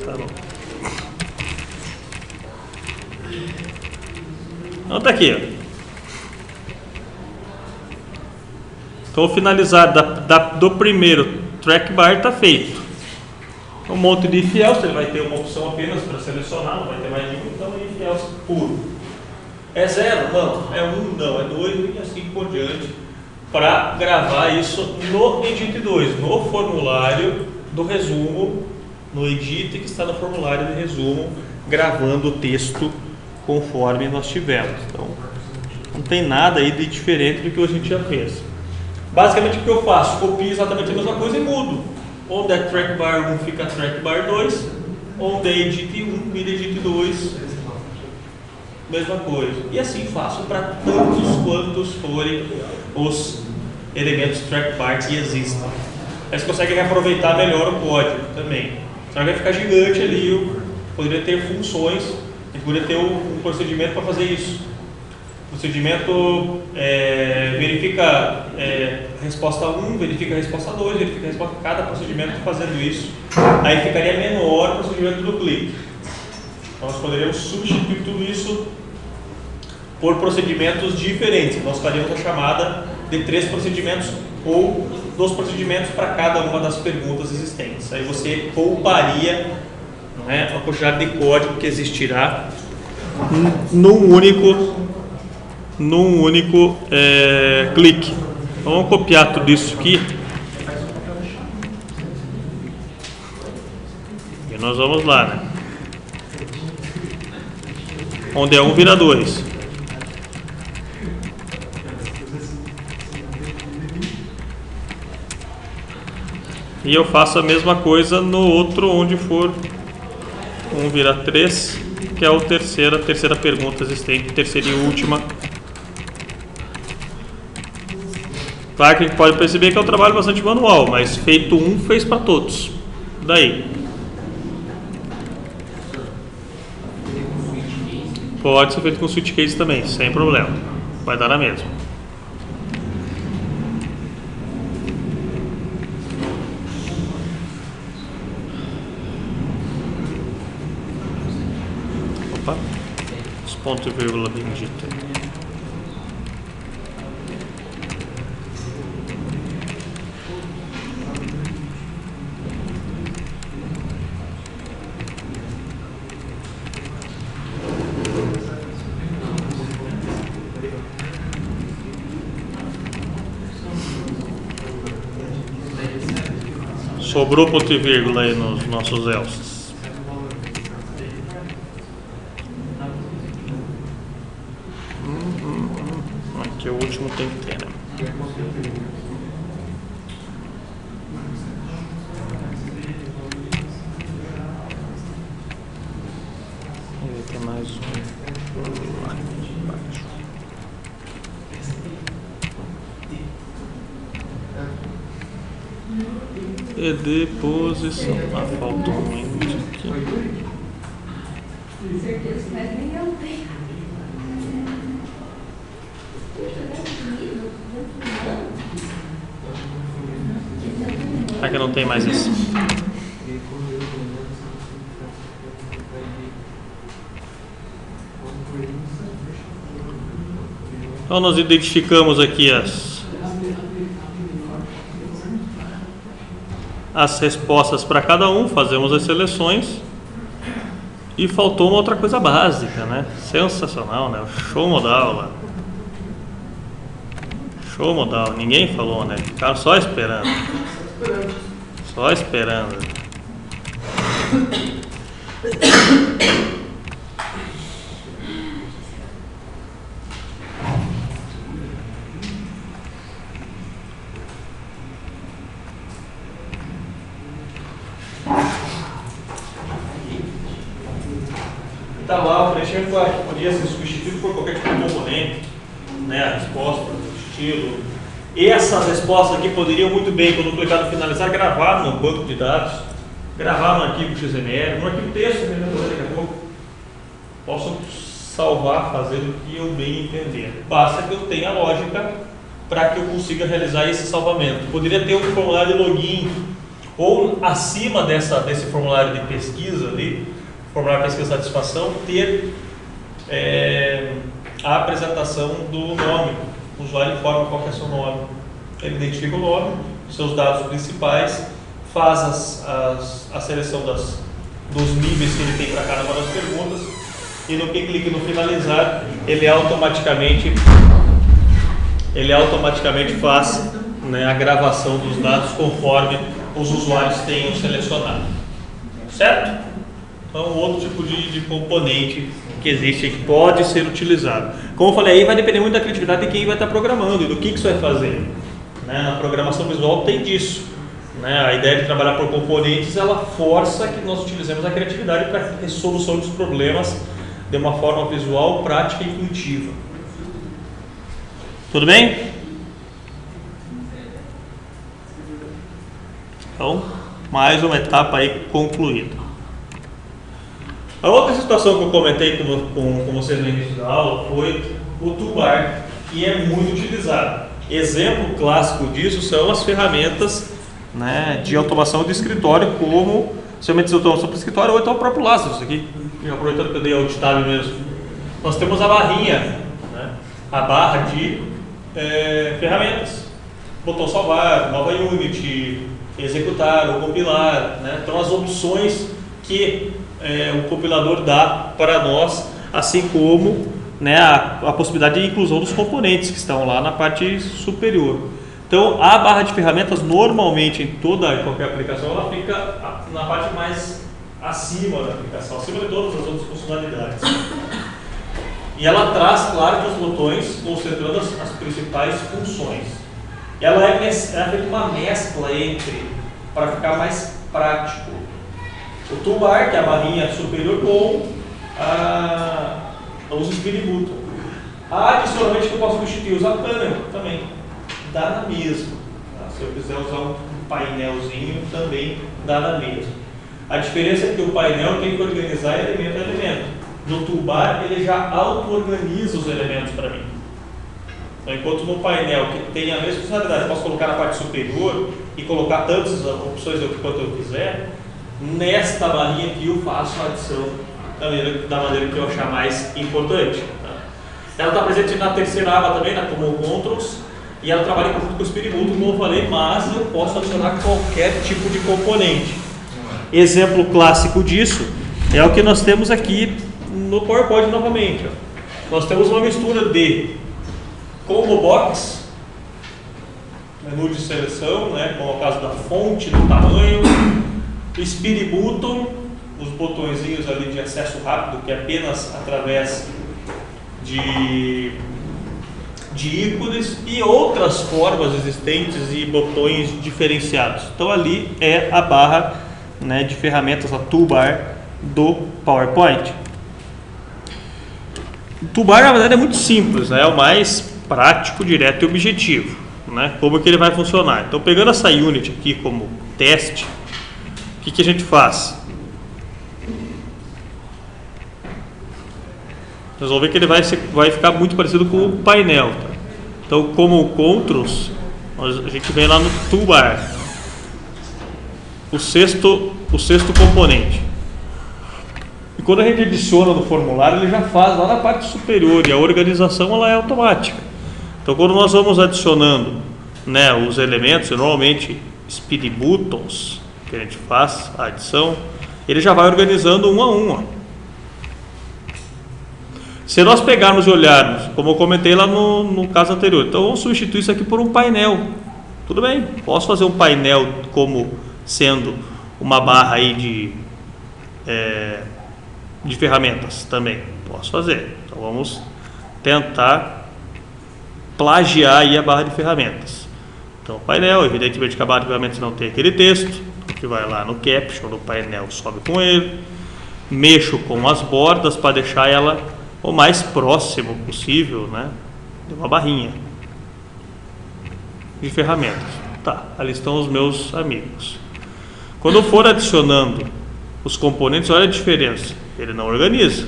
Speaker 2: Tá bom. Então tá aqui, ó. Então o finalizar do primeiro track bar está feito. Um monte de if-else, ele vai ter uma opção apenas para selecionar, não vai ter mais nenhum, então if-else puro. É 0? Não. É 1? Não. É 2 e assim por diante, para gravar isso no edit 2, no formulário do resumo, no edit que está no formulário de resumo, gravando o texto conforme nós tivemos. Então, não tem nada aí de diferente do que a gente já fez. Basicamente o que eu faço? Copio exatamente a mesma coisa e mudo. Onde é track bar 1 fica track bar 2 onde digite 1 e digite 2, mesma coisa. E assim faço para tantos quantos forem os elementos trackbar que existam. Aí você consegue reaproveitar melhor o código também. Senão vai ficar gigante ali, poderia ter funções, a gente poderia ter um procedimento para fazer isso. O procedimento verifica a resposta 1, verifica a resposta 2, verifica a resposta, cada procedimento fazendo isso. Aí ficaria menor o procedimento do clique. Então nós poderíamos substituir tudo isso por procedimentos diferentes. Nós faríamos a chamada de 3 procedimentos ou 2 procedimentos para cada uma das perguntas existentes. Aí você pouparia, não é, a quantidade de código que existirá num único clique. Então, vamos copiar tudo isso aqui e nós vamos lá, né? Onde é 1 vira 2. E eu faço a mesma coisa no outro, onde for 1 vira 3, que é a terceira pergunta existente, terceira e última. Claro que a gente pode perceber que é um trabalho bastante manual, mas feito um, fez para todos. Daí. Pode ser feito com switch case também, sem problema. Vai dar na mesma. Opa. Os pontos e vírgula bendita. Sobrou ponto e vírgula aí nos nossos else. Aqui o último tem que ter, né? E tem mais um lá embaixo. E de posição. Ah, falta um índice aqui.
Speaker 1: Certeza, mas nem eu tenho.
Speaker 2: Aqui não tem mais isso. Então nós identificamos aqui as respostas para cada um, fazemos as seleções e faltou uma outra coisa básica, né? Sensacional, né? Show modal lá. Show modal, ninguém falou, né? Ficaram só esperando. Só esperando. Tá lá, o preencher podia ser substituído por qualquer tipo de componente, né? A resposta, o estilo. E essas respostas aqui poderiam muito bem, quando clicar no finalizar, gravar no banco de dados, gravar no arquivo XML, no arquivo texto, daqui a pouco. Posso salvar fazendo o que eu bem entender. Basta que eu tenha lógica para que eu consiga realizar esse salvamento. Poderia ter um formulário de login, ou acima desse formulário de pesquisa ali, formulário de pesquisa de satisfação, ter a apresentação do nome. O usuário informa qual que é o seu nome. Ele identifica o nome, seus dados principais, faz a seleção dos níveis que ele tem para cada uma das perguntas, e no que clique no finalizar, ele automaticamente faz, né, a gravação dos dados conforme os usuários tenham selecionado. Certo? Então, outro tipo de componente que existe que pode ser utilizado. Como eu falei, aí vai depender muito da criatividade de quem vai estar programando e do que você vai fazer. Né? Na programação visual tem disso. né, a ideia de trabalhar por componentes, ela força que nós utilizemos a criatividade para a resolução dos problemas de uma forma visual, prática e intuitiva. Tudo bem? Então, mais uma etapa aí concluída. A outra situação que eu comentei com vocês no início da aula foi o toolbar, que é muito utilizado. Exemplo clássico disso são as ferramentas, né, de automação de escritório, como ferramentas de automação para escritório ou então o próprio Lazarus aqui. Aproveitando que eu dei alt tab mesmo. Nós temos a barrinha, né, a barra de ferramentas. Botão salvar, nova unit, executar ou compilar, né? Então as opções que o compilador dá para nós, assim como, né, a possibilidade de inclusão dos componentes que estão lá na parte superior. Então a barra de ferramentas normalmente em qualquer aplicação ela fica na parte mais acima da aplicação, acima de todas as outras funcionalidades. E ela traz, claro, que os botões concentrando as principais funções. Ela é feita uma mescla para ficar mais prático, o toolbar, que é a barrinha superior, com os speed button. Adicionalmente, que eu posso substituir usar panel também, dá na mesma. Tá? Se eu quiser usar um painelzinho, também dá na mesma. A diferença é que o painel tem que organizar elemento a elemento. No toolbar, ele já auto-organiza os elementos para mim. Então, enquanto no painel, que tem a mesma funcionalidade, eu posso colocar na parte superior e colocar tantas opções quanto eu quiser, nesta barrinha aqui eu faço a adição da maneira que eu achar mais importante. Tá? Ela está presente na terceira aba também, como Controls, e ela trabalha em conjunto com o Speed Button, como eu falei, mas eu posso adicionar qualquer tipo de componente. Exemplo clássico disso é o que nós temos aqui no PowerPoint novamente. Ó. Nós temos uma mistura de Combo Box, menu de seleção, né, como é o caso da fonte, do tamanho, Speed Button, os botõezinhos ali de acesso rápido, que é apenas através de ícones e outras formas existentes e botões diferenciados. Então ali é a barra, né, de ferramentas, a toolbar do PowerPoint. O toolbar, na verdade, é muito simples, né, é o mais prático, direto e objetivo, né? Como que ele vai funcionar. Então, pegando essa unit aqui como teste, o que a gente faz? Vocês vão ver que ele vai ficar muito parecido com o painel. Tá? Então, como o Controls, a gente vem lá no toolbar, o sexto componente. E quando a gente adiciona no formulário, ele já faz lá na parte superior, e a organização ela é automática. Então, quando nós vamos adicionando, né, os elementos, normalmente Speed Buttons, que a gente faz a adição, ele já vai organizando um a um. Ó. Se nós pegarmos e olharmos, como eu comentei lá no caso anterior, então vamos substituir isso aqui por um painel. Tudo bem, posso fazer um painel como sendo uma barra aí de ferramentas também, posso fazer. Então vamos tentar plagiar aí a barra de ferramentas. Então, painel, evidentemente que a barra de ferramentas não tem aquele texto, a gente vai lá no Caption, no painel, sobe com ele, mexo com as bordas para deixar ela o mais próximo possível, né, de uma barrinha de ferramentas. Tá, ali estão os meus amigos. Quando eu for adicionando os componentes, olha a diferença, ele não organiza.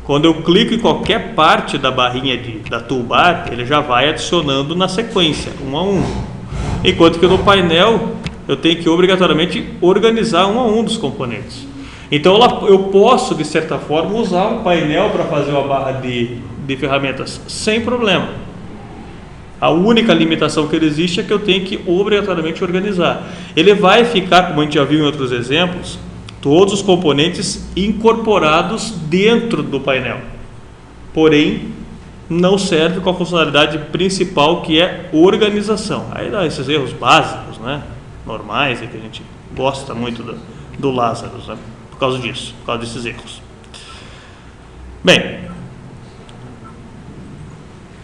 Speaker 2: Quando eu clico em qualquer parte da barrinha da toolbar, ele já vai adicionando na sequência, um a um. Enquanto que no painel, eu tenho que obrigatoriamente organizar um a um dos componentes. Então eu posso, de certa forma, usar um painel para fazer uma barra de ferramentas sem problema. A única limitação que ele existe é que eu tenho que obrigatoriamente organizar. Ele vai ficar, como a gente já viu em outros exemplos, todos os componentes incorporados dentro do painel, porém não serve com a funcionalidade principal, que é organização. Aí dá esses erros básicos, né, normais, e que a gente gosta muito do Lazarus, né, por causa disso, por causa desses erros. Bem,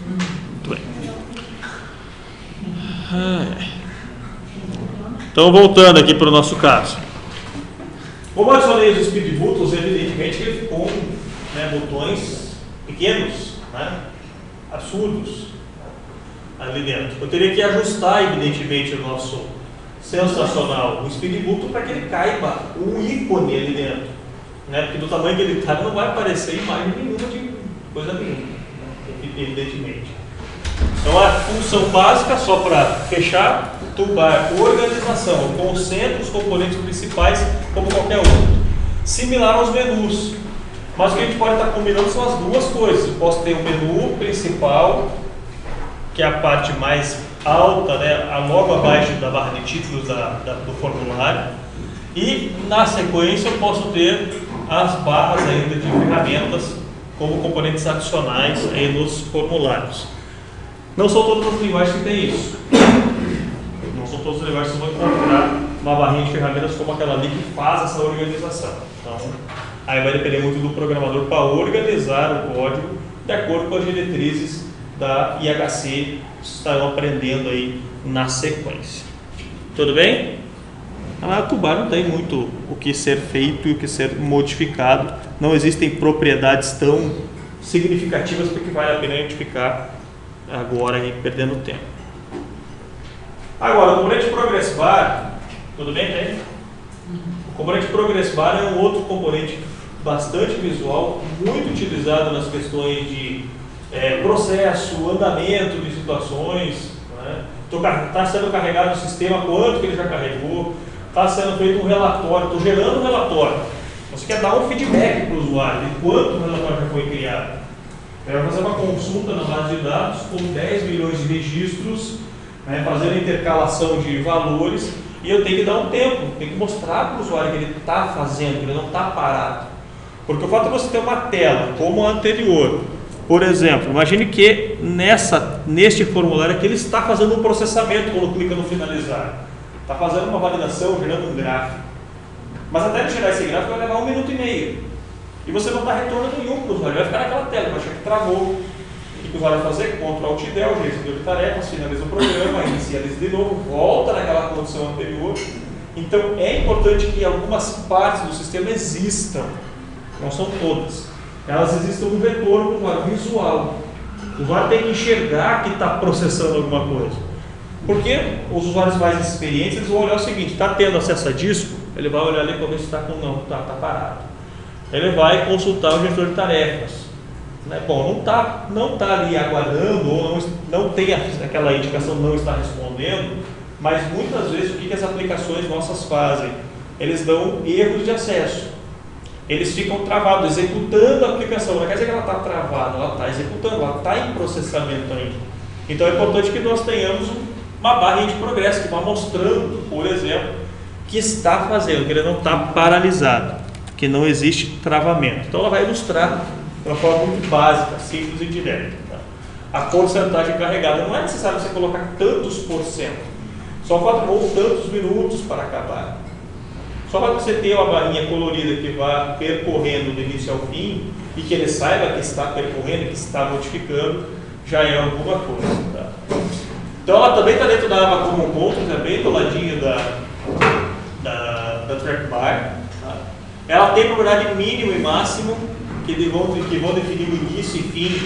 Speaker 2: muito bem. Então, voltando aqui para o nosso caso. Como eu adicionei os speed buttons, evidentemente que ele ficou botões pequenos, absurdos ali dentro. Eu teria que ajustar, evidentemente, o nosso sensacional, o speed button, para que ele caiba um ícone ali dentro. Porque do tamanho que ele está, não vai aparecer imagem nenhuma de coisa nenhuma, evidentemente. Então, a função básica, só para fechar, toolbar, organização, eu concentro os componentes principais como qualquer outro. Similar aos menus. Mas o que a gente pode estar combinando são as duas coisas. Eu posso ter o menu principal, que é a parte mais alta, logo abaixo da barra de títulos do formulário. E, na sequência, eu posso ter as barras ainda de ferramentas como componentes adicionais aí nos formulários. Não são todas as linguagens que têm isso. Não são todas as linguagens que vão encontrar uma barrinha de ferramentas como aquela ali que faz essa organização. Então, aí vai depender muito do programador para organizar o código de acordo com as diretrizes da IHC que estarão aprendendo aí na sequência. Tudo bem? A toolbar não tem muito o que ser feito e o que ser modificado. Não existem propriedades tão significativas porque vale a pena a gente ficar agora aí perdendo tempo. Agora, o componente progress bar, tudo bem, né? O componente progress bar é um outro componente bastante visual, muito utilizado nas questões de processo, andamento de situações. Está sendo carregado o sistema, quanto que ele já carregou, está sendo feito um relatório, estou gerando um relatório. Você quer dar um feedback para o usuário de quanto o relatório já foi criado. Eu vou fazer uma consulta na base de dados com 10 milhões de registros, fazer a intercalação de valores, e eu tenho que dar um tempo, tenho que mostrar para o usuário que ele está fazendo, que ele não está parado. Porque o fato de você ter uma tela como a anterior, por exemplo, imagine que neste formulário aqui ele está fazendo um processamento quando clica no finalizar. Está fazendo uma validação, gerando um gráfico. Mas até ele gerar esse gráfico vai levar 1 minuto e meio. E você não dá retorno nenhum para o usuário, vai ficar naquela tela, vai achar que travou. O que o usuário vai fazer? Ctrl+Alt+Del, gerenciador de tarefas, finaliza o programa, inicializa de novo, volta naquela condição anterior. Então é importante que algumas partes do sistema existam, não são todas. Elas existam no retorno para o usuário visual. O usuário tem que enxergar que está processando alguma coisa. Porque os usuários mais experientes eles vão olhar o seguinte: está tendo acesso a disco? Ele vai olhar ali para ver se está com não, está parado. Ele vai consultar o gestor de tarefas. Bom, não tá ali aguardando, ou não tem aquela indicação não está respondendo, mas muitas vezes o que as aplicações nossas fazem? Eles dão erros de acesso. Eles ficam travados, executando a aplicação. Não quer dizer que ela está travada, ela está executando, ela está em processamento ainda. Então é importante que nós tenhamos uma barrinha de progresso que vai mostrando, por exemplo, que está fazendo, que ele não está paralisado, que não existe travamento. Então ela vai ilustrar de uma forma muito básica, simples e direta. A porcentagem carregada, não é necessário você colocar tantos por cento, só ou tantos minutos para acabar. Só para você ter uma barrinha colorida que vá percorrendo do início ao fim e que ele saiba que está percorrendo, que está modificando, já é alguma coisa. Então ela também está dentro da aba Common Controls, é bem do ladinho da trackbar. Ela tem propriedade mínimo e máximo que vão definir o início e fim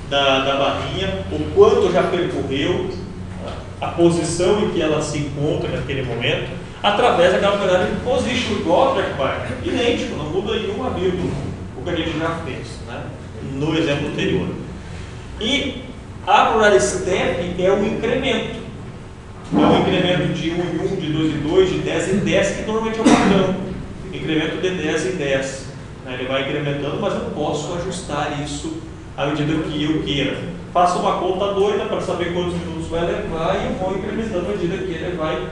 Speaker 2: da barrinha, o quanto já percorreu, a posição em que ela se encontra naquele momento, através daquela propriedade de position igual a trackbar, idêntico, não muda nenhuma vírgula, o que a gente já fez no exemplo anterior. E a propriedade step é um incremento. É um incremento de 1 em 1, de 2 em 2, de 10 em 10, que normalmente é o padrão. Incremento de 10 em 10. Ele vai incrementando, mas eu posso ajustar isso à medida que eu queira. Faço uma conta doida para saber quantos minutos vai levar e eu vou incrementando à medida que ele vai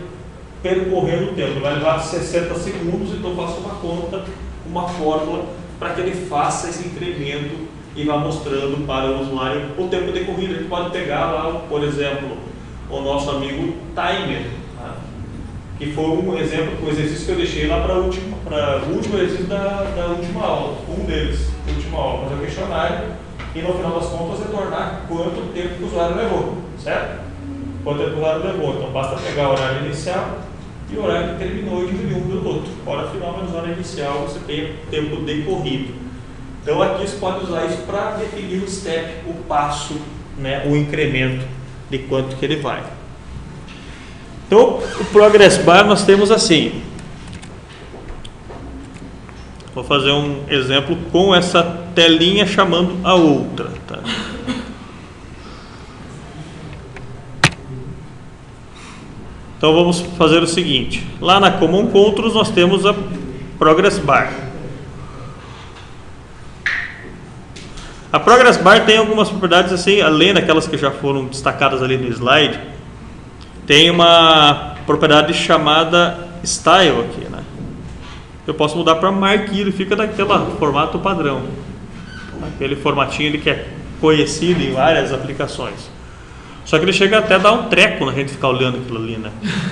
Speaker 2: percorrendo o tempo. Vai levar 60 segundos, então faço uma conta, uma fórmula para que ele faça esse incremento e vá mostrando para o usuário o tempo decorrido. A gente pode pegar lá, por exemplo, o nosso amigo timer, que foi um exemplo, um exercício que eu deixei lá para o último exercício da última aula, um deles, da última aula, fazer o questionário e no final das contas retornar quanto tempo que o usuário levou, certo? Quanto tempo o usuário levou. Então basta pegar o horário inicial, e o horário que terminou e dividir um pelo outro. Hora final menos hora inicial, você tem tempo decorrido. Então aqui você pode usar isso para definir o step, o passo, né, o incremento de quanto que ele vai. Então o Progress Bar nós temos assim. Vou fazer um exemplo com essa telinha chamando a outra. Tá? Então vamos fazer o seguinte. Lá na Common Controls nós temos a Progress Bar. A Progress Bar tem algumas propriedades assim, além daquelas que já foram destacadas ali no slide. Tem uma propriedade chamada Style aqui, né? Eu posso mudar para Mark, ele fica daquele formato padrão. Aquele formatinho ele que é conhecido em várias aplicações. Só que ele chega até a dar um treco na gente ficar olhando aquilo ali, né?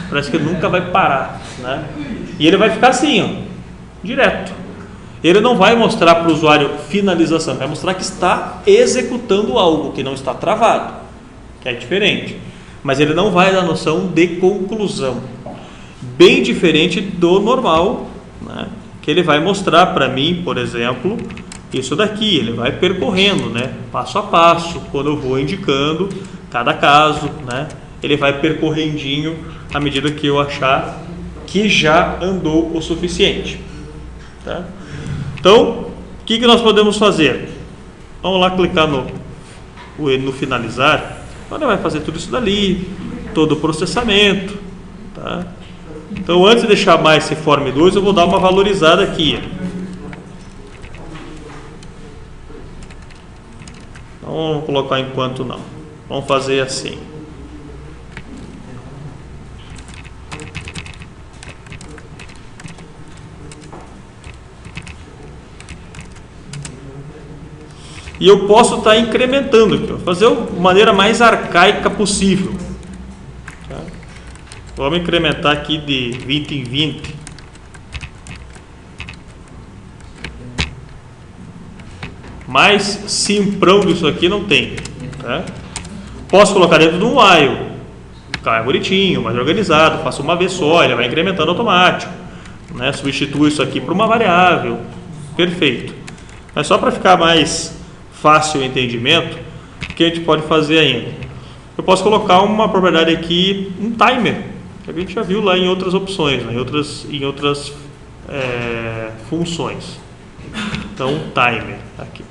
Speaker 2: Parece que ele nunca vai parar, né? E ele vai ficar assim, ó, direto. Ele não vai mostrar para o usuário finalização, vai mostrar que está executando algo, que não está travado, que é diferente. Mas ele não vai dar noção de conclusão. Bem diferente do normal, né? Que ele vai mostrar para mim, por exemplo, isso daqui, ele vai percorrendo, né? Passo a passo, quando eu vou indicando cada caso, né? Ele vai percorrendinho à medida que eu achar que já andou o suficiente, tá? Então, o que nós podemos fazer? Vamos lá clicar no finalizar. Agora vai fazer tudo isso dali, todo o processamento, tá? Então, antes de deixar mais esse Form 2, eu vou dar uma valorizada aqui. Não vamos colocar enquanto não. Vamos fazer assim. E eu posso estar incrementando aqui, fazer de maneira mais arcaica possível. Tá? Vamos incrementar aqui de 20 em 20. Mais simprão disso aqui não tem. Tá? Posso colocar dentro de um while. Ficar mais bonitinho, mais organizado. Faço uma vez só, ele vai incrementando automático. Né? Substituo isso aqui por uma variável. Perfeito. Mas só para ficar mais fácil o entendimento, o que a gente pode fazer ainda? Eu posso colocar uma propriedade aqui, um timer, que a gente já viu lá em outras opções, né? em outras funções. Então, um timer aqui.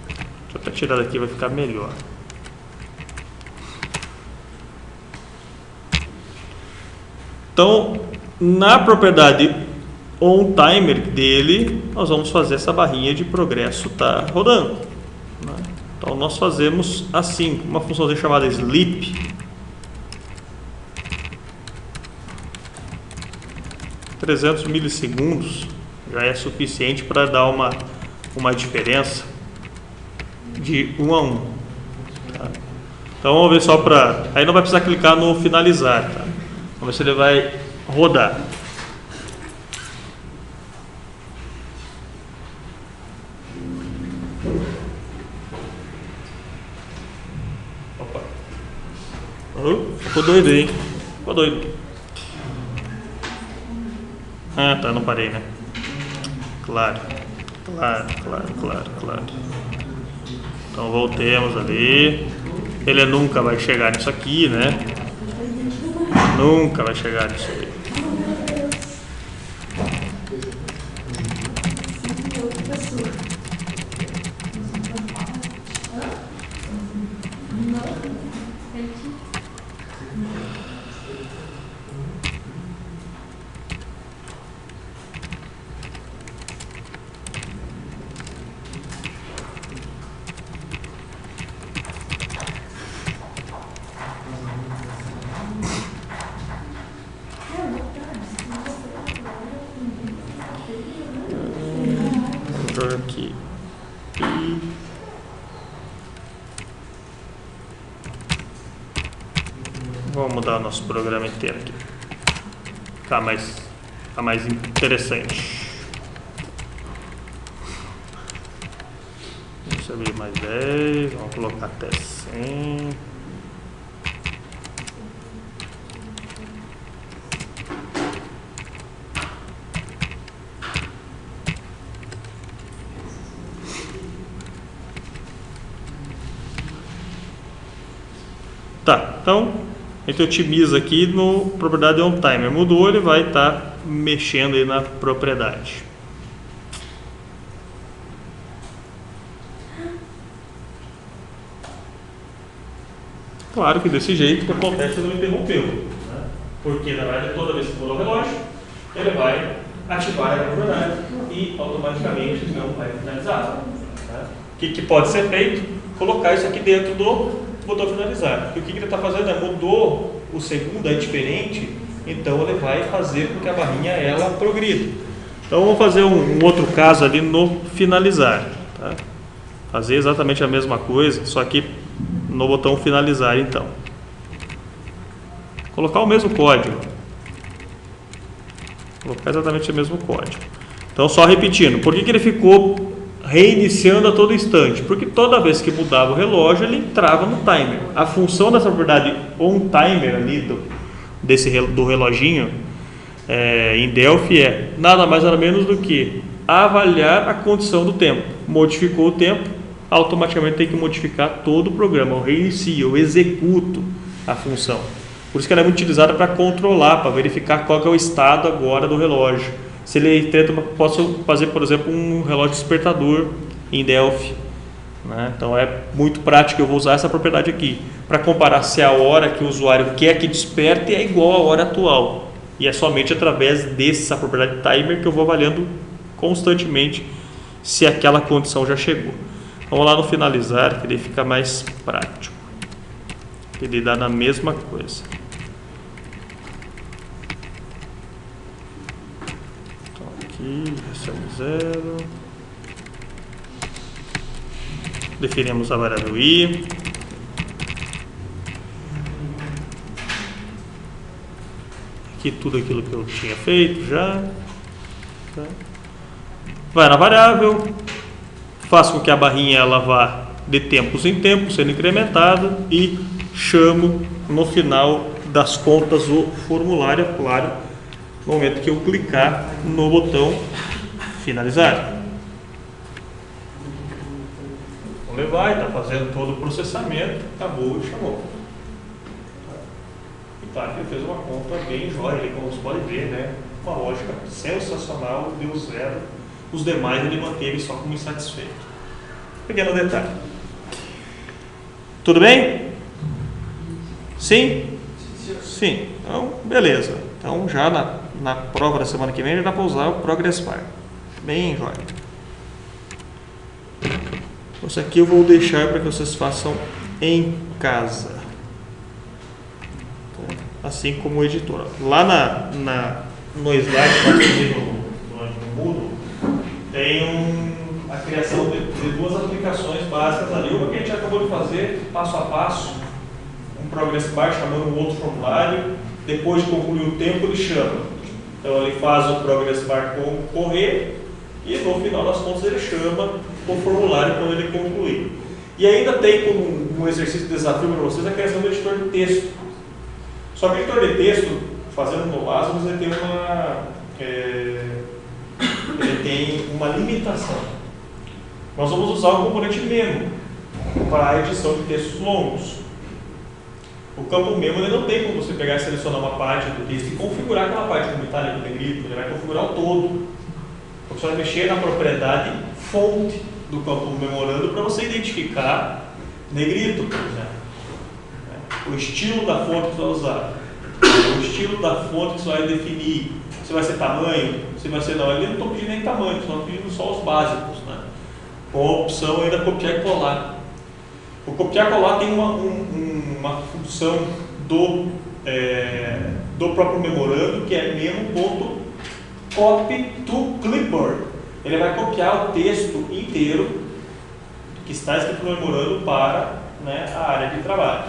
Speaker 2: Deixa eu até tirar daqui, vai ficar melhor. Então, na propriedade onTimer dele, nós vamos fazer essa barrinha de progresso tá rodando, né? Então nós fazemos assim, uma função chamada sleep. (300 milissegundos) já é suficiente para dar uma diferença de 1 a 1. Tá? Então vamos ver só para... Aí não vai precisar clicar no finalizar, tá? Vamos ver se ele vai rodar. Ficou doido, hein? Ficou doido. Ah, tá, não parei, né? Claro. Então voltemos ali. Ele nunca vai chegar nisso aqui, né? Nunca vai chegar nisso aí. Aqui vamos mudar o nosso programa inteiro aqui, ficar mais interessante. Vamos abrir mais 10, vamos colocar até 100. Tá, então a gente otimiza aqui no propriedade onTimer. Mudou, ele vai estar mexendo aí na propriedade. Claro que desse jeito que acontece não interrompeu, né? Porque na verdade toda vez que mudar o relógio, ele vai ativar a propriedade e automaticamente não vai finalizar. Né? O que pode ser feito? Colocar isso aqui dentro do botão finalizar. Porque o que ele está fazendo é mudou o segundo, é diferente, então ele vai fazer com que a barrinha ela progrida. Então vamos fazer um outro caso ali no finalizar. Tá? Fazer exatamente a mesma coisa, só que no botão finalizar então. Colocar o mesmo código. Colocar exatamente o mesmo código. Então só repetindo, por que ele ficou reiniciando a todo instante? Porque toda vez que mudava o relógio ele entrava no timer. A função dessa propriedade onTimer ali do reloginho em Delphi é nada mais nada menos do que avaliar a condição do tempo. Modificou o tempo, automaticamente tem que modificar todo o programa. Eu reinicio, eu executo a função. Por isso que ela é muito utilizada para controlar, para verificar qual que é o estado agora do relógio. Se ele tenta, posso fazer, por exemplo, um relógio despertador em Delphi. Né? Então é muito prático, eu vou usar essa propriedade aqui para comparar se a hora que o usuário quer que desperte é igual à hora atual. E é somente através dessa propriedade timer que eu vou avaliando constantemente se aquela condição já chegou. Vamos lá no finalizar, que daí fica mais prático. Que daí dá na mesma coisa. Então aqui, recebe 0. Definimos a variável i. Aqui tudo aquilo que eu tinha feito já. Tá. Vai na variável. Faço com que a barrinha ela vá de tempos em tempos sendo incrementada e chamo no final das contas o formulário, claro, no momento que eu clicar no botão finalizar. Ele vai, está fazendo todo o processamento, acabou e chamou. E claro que ele fez uma conta bem jóia, como você pode ver, né? Uma lógica sensacional, deu 0. Os demais ele manteve só como insatisfeito. Pequeno detalhe. Tudo bem? Sim? Sim. Então, beleza. Então, já na prova da semana que vem, já dá para usar o Progress Bar. Bem jóia. Isso aqui eu vou deixar para que vocês façam em casa. Assim como o editor. Lá no slide que nós temos no Moodle, tem a criação de duas aplicações básicas ali. Uma que a gente acabou de fazer, passo a passo, um Progress Bar chamando um outro formulário. Depois de concluir o tempo, ele chama. Então ele faz o Progress Bar correr e no final das contas ele chama o formulário quando ele concluir. E ainda tem como um exercício de desafio para vocês a criação do editor de texto. Só que o editor de texto, fazendo no Lazarus, ele tem uma limitação. Nós vamos usar o componente memo para a edição de textos longos. O campo memo ele não tem como você pegar e selecionar uma parte do texto e configurar aquela parte como itálico, negrito, ele vai configurar o todo. Você vai mexer na propriedade fonte do campo memorando para você identificar negrito, por exemplo. O estilo da fonte que você vai usar, o estilo da fonte que você vai definir, se vai ser tamanho, se vai ser não. Ali eu não estou pedindo nem tamanho, estou pedindo só os básicos, né? Com a opção ainda copiar e colar. O copiar e colar tem uma função do próprio memorando, que é memo.copy to clipboard. Ele vai copiar o texto inteiro que está escrito no memorando para, né, a área de trabalho.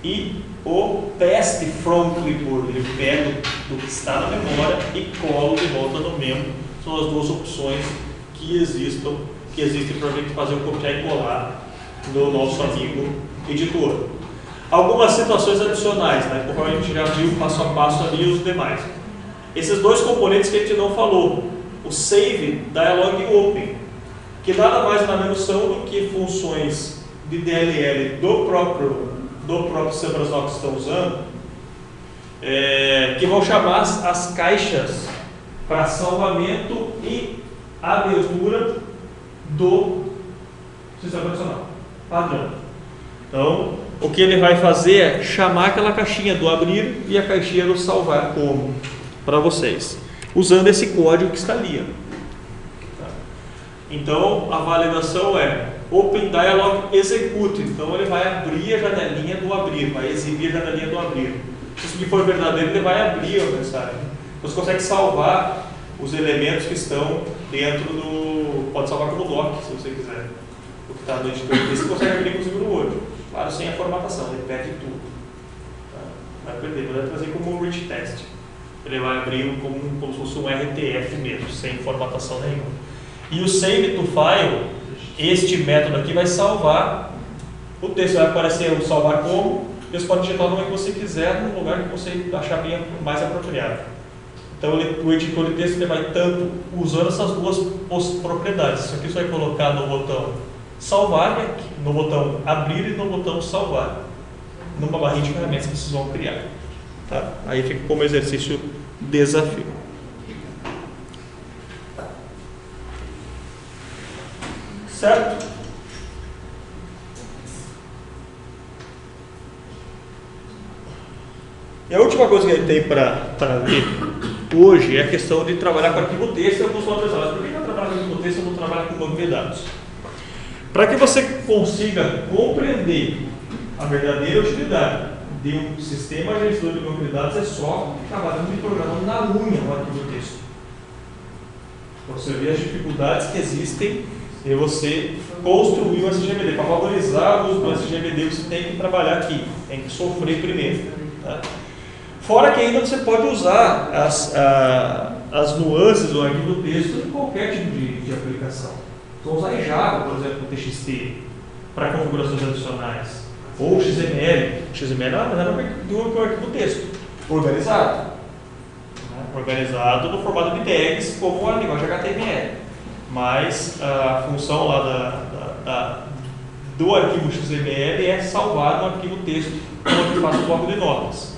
Speaker 2: E o paste from clipboard, ele pega do que está na memória e cola de volta no memo. São as duas opções que existem para a gente fazer o copiar e colar do nosso amigo editor. Algumas situações adicionais, né, como a gente já viu passo a passo ali os demais. Esses dois componentes que a gente não falou, o save, dialog e open, que nada mais nada menos são do que funções de DLL do próprio do próprio Semrush que estão usando, que vão chamar as caixas para salvamento e abertura do sistema operacional padrão. Então, o que ele vai fazer é chamar aquela caixinha do abrir e a caixinha do salvar como para vocês, usando esse código que está ali. Tá? Então, a validação é Open Dialog Execute. Então, ele vai abrir a janelinha do abrir, vai exibir a janelinha do abrir. Se isso for verdadeiro, ele vai abrir a mensagem. Você consegue salvar os elementos que estão dentro do... Pode salvar como doc, se você quiser. O que está no editor, você consegue abrir inclusive no Word. Claro, sem a formatação, ele perde tudo. Tá? Vai perder, vai trazer como um rich test. Ele vai abrir como se fosse um RTF mesmo, sem formatação nenhuma. E o Save to File, este método aqui vai salvar o texto. Vai aparecer o salvar como, você pode digitar o nome que você quiser no lugar que você achar bem mais apropriado. Então o editor de texto ele vai tanto usando essas duas propriedades. Isso aqui você vai colocar no botão salvar, no botão abrir e no botão salvar, numa barrinha de ferramentas que vocês vão criar. Tá? Aí fica como exercício desafio. Certo? E a última coisa que a gente tem para ver hoje é a questão de trabalhar com arquivo texto e alguns outros. Mas por que eu trabalho com arquivo texto e eu não trabalho com banco de dados? Para que você consiga compreender a verdadeira utilidade de um sistema gestor de banco de dados, é só trabalhando e programando na unha o arquivo texto. Você vê as dificuldades que existem e você construir o SGBD. Para valorizar o uso do SGBD, você tem que trabalhar aqui, tem que sofrer primeiro. Tá? Fora que ainda você pode usar as nuances do arquivo texto em qualquer tipo de aplicação. Então, usar em Java, por exemplo, o TXT, para configurações adicionais. Ou XML. XML é uma maneira do arquivo texto, organizado. Organizado no formato de tags, como a linguagem HTML. Mas a função lá do arquivo XML é salvar no arquivo texto, onde faz o bloco de notas.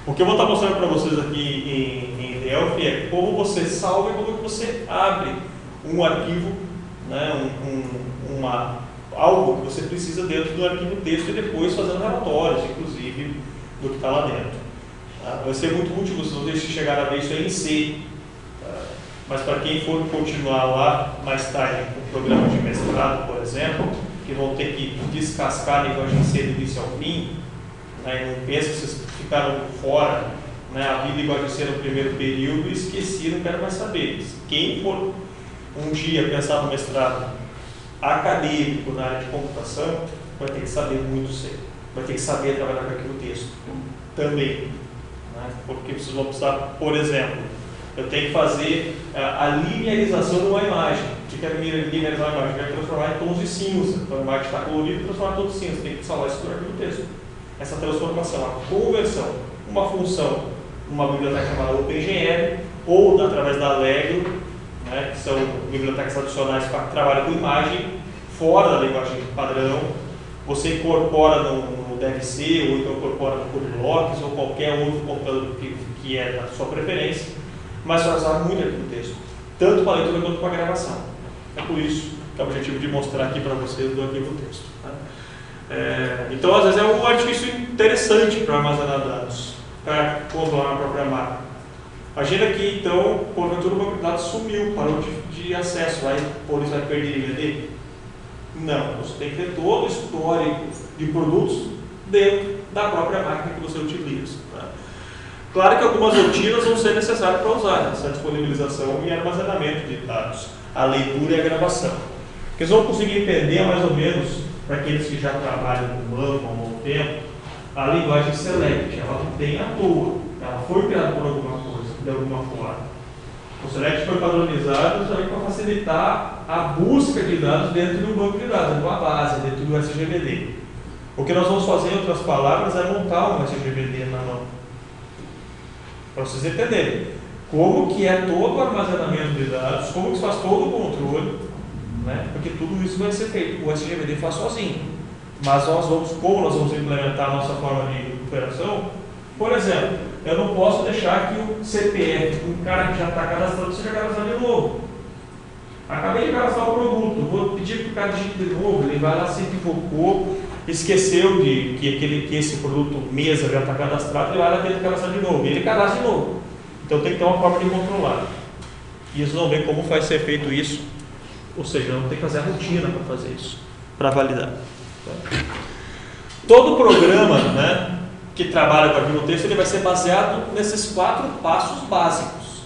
Speaker 2: O que eu vou estar mostrando para vocês aqui em Delphi é como você salva e como você abre um arquivo, né, algo que você precisa dentro do arquivo texto e depois fazendo relatórios, inclusive, do que está lá dentro. Tá? Vai ser muito útil vocês chegarem a ver isso aí em C. Tá? Mas para quem for continuar lá mais tarde com o programa de mestrado, por exemplo, que vão ter que descascar a linguagem C do início ao fim, né, e não pensa que vocês ficaram fora, né, a vida linguagem C no primeiro período e esqueci, não quero mais saber. Quem for um dia pensar no mestrado acadêmico na área de computação, vai ter que saber muito C. Vai ter que saber trabalhar com arquivo texto também. Né, porque vocês vão precisar, por exemplo, eu tenho que fazer a linearização de uma imagem. O que é linearizar uma imagem? Eu quero transformar em tons de cinza. Então a imagem está colorida e transformar em tons de cinza. Tem que salvar isso no arquivo texto. Essa transformação, a conversão, uma função, uma biblioteca chamada OpenGL, ou através da Allegro, né, que são bibliotecas adicionais para trabalho com imagem, fora da linguagem padrão, você incorpora no DevC, ou então incorpora no CodeBlocks, ou qualquer outro computador que é da sua preferência, mas vai usar muito arquivo texto, tanto para leitura quanto para gravação. É por isso que é o objetivo de mostrar aqui para vocês do arquivo texto. Tá? Então, às vezes, é um artifício interessante para armazenar dados, para controlar a própria máquina. Imagina que, então, porventura o banco de dados sumiu, parou de acesso, por isso vai perder IVD? Não, você tem que ter todo o histórico de produtos dentro da própria máquina que você utiliza. Tá? Claro que algumas rotinas vão ser necessárias para usar, né? Essa disponibilização e armazenamento de dados, a leitura e a gravação. Porque eles vão conseguir entender mais ou menos, para aqueles que já trabalham no banco há um bom tempo, a linguagem select, ela não tem à toa, ela foi criada por alguma coisa, de alguma forma. O select foi padronizado justamente para facilitar a busca de dados dentro do banco de dados, de uma base, dentro do SGBD. O que nós vamos fazer, em outras palavras, é montar um SGBD na mão. Para vocês entenderem como que é todo o armazenamento de dados, como que se faz todo o controle, né? Porque tudo isso vai ser feito, o SGBD faz sozinho. Mas como nós vamos implementar a nossa forma de operação, por exemplo, eu não posso deixar que o CPF, um cara que já está cadastrado, seja cadastrado de novo. Acabei de cadastrar o produto, vou pedir para o cara digite de novo, ele vai lá, se equivocou, esqueceu que esse produto mesa já está cadastrado, ele vai lá ter que cadastrar de novo, e ele cadastra de novo. Então tem que ter uma forma de controlar. E vocês vão ver como vai ser feito isso, ou seja, não tem que fazer a rotina para fazer isso, para validar. Todo programa, né, que trabalha com arquivo texto, ele vai ser baseado nesses 4 passos básicos.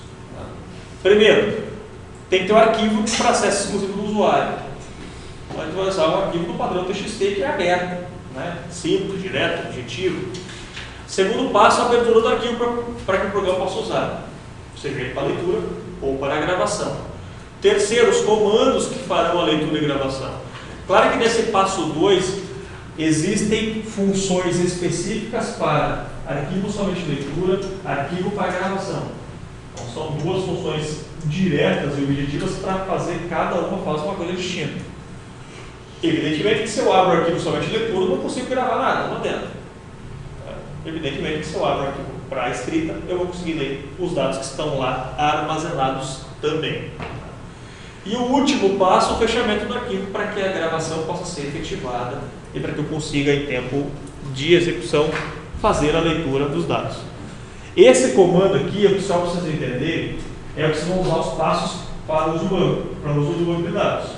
Speaker 2: Primeiro, tem que ter um arquivo para acesso exclusivo do usuário. Então, a gente vai usar um arquivo do padrão TXT que é aberto, né? Simples, direto, objetivo. Segundo passo, a abertura do arquivo para que o programa possa usar, seja ele para leitura ou para a gravação. Terceiro, os comandos que farão a leitura e gravação. Claro que nesse passo 2 existem funções específicas para arquivo somente leitura, arquivo para gravação. Então, são 2 funções diretas e objetivas para fazer cada uma faz uma coisa distinta. Evidentemente que se eu abro o arquivo somente leitura, eu não consigo gravar nada lá dentro. Evidentemente que se eu abro o arquivo para escrita, eu vou conseguir ler os dados que estão lá armazenados também. E o último passo, o fechamento do arquivo para que a gravação possa ser efetivada e para que eu consiga, em tempo de execução, fazer a leitura dos dados. Esse comando aqui, o que só para vocês entenderem, é o que vocês vão usar os passos para o uso do banco, para o uso do banco de dados.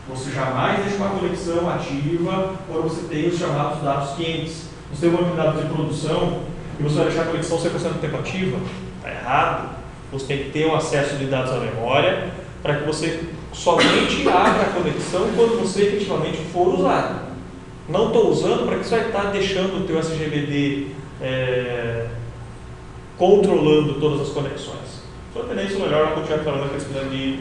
Speaker 2: Você jamais deixa uma conexão ativa quando você tem os chamados dados quentes. Você tem um banco de dados de produção e você vai deixar a conexão 100% do tempo ativa, está errado. Você tem que ter um acesso de dados à memória para que você somente abra a conexão quando você efetivamente for usar. Não estou usando para que você vai estar deixando o teu SGBD controlando todas as conexões. Só entender isso melhor quando estiver falando a questão de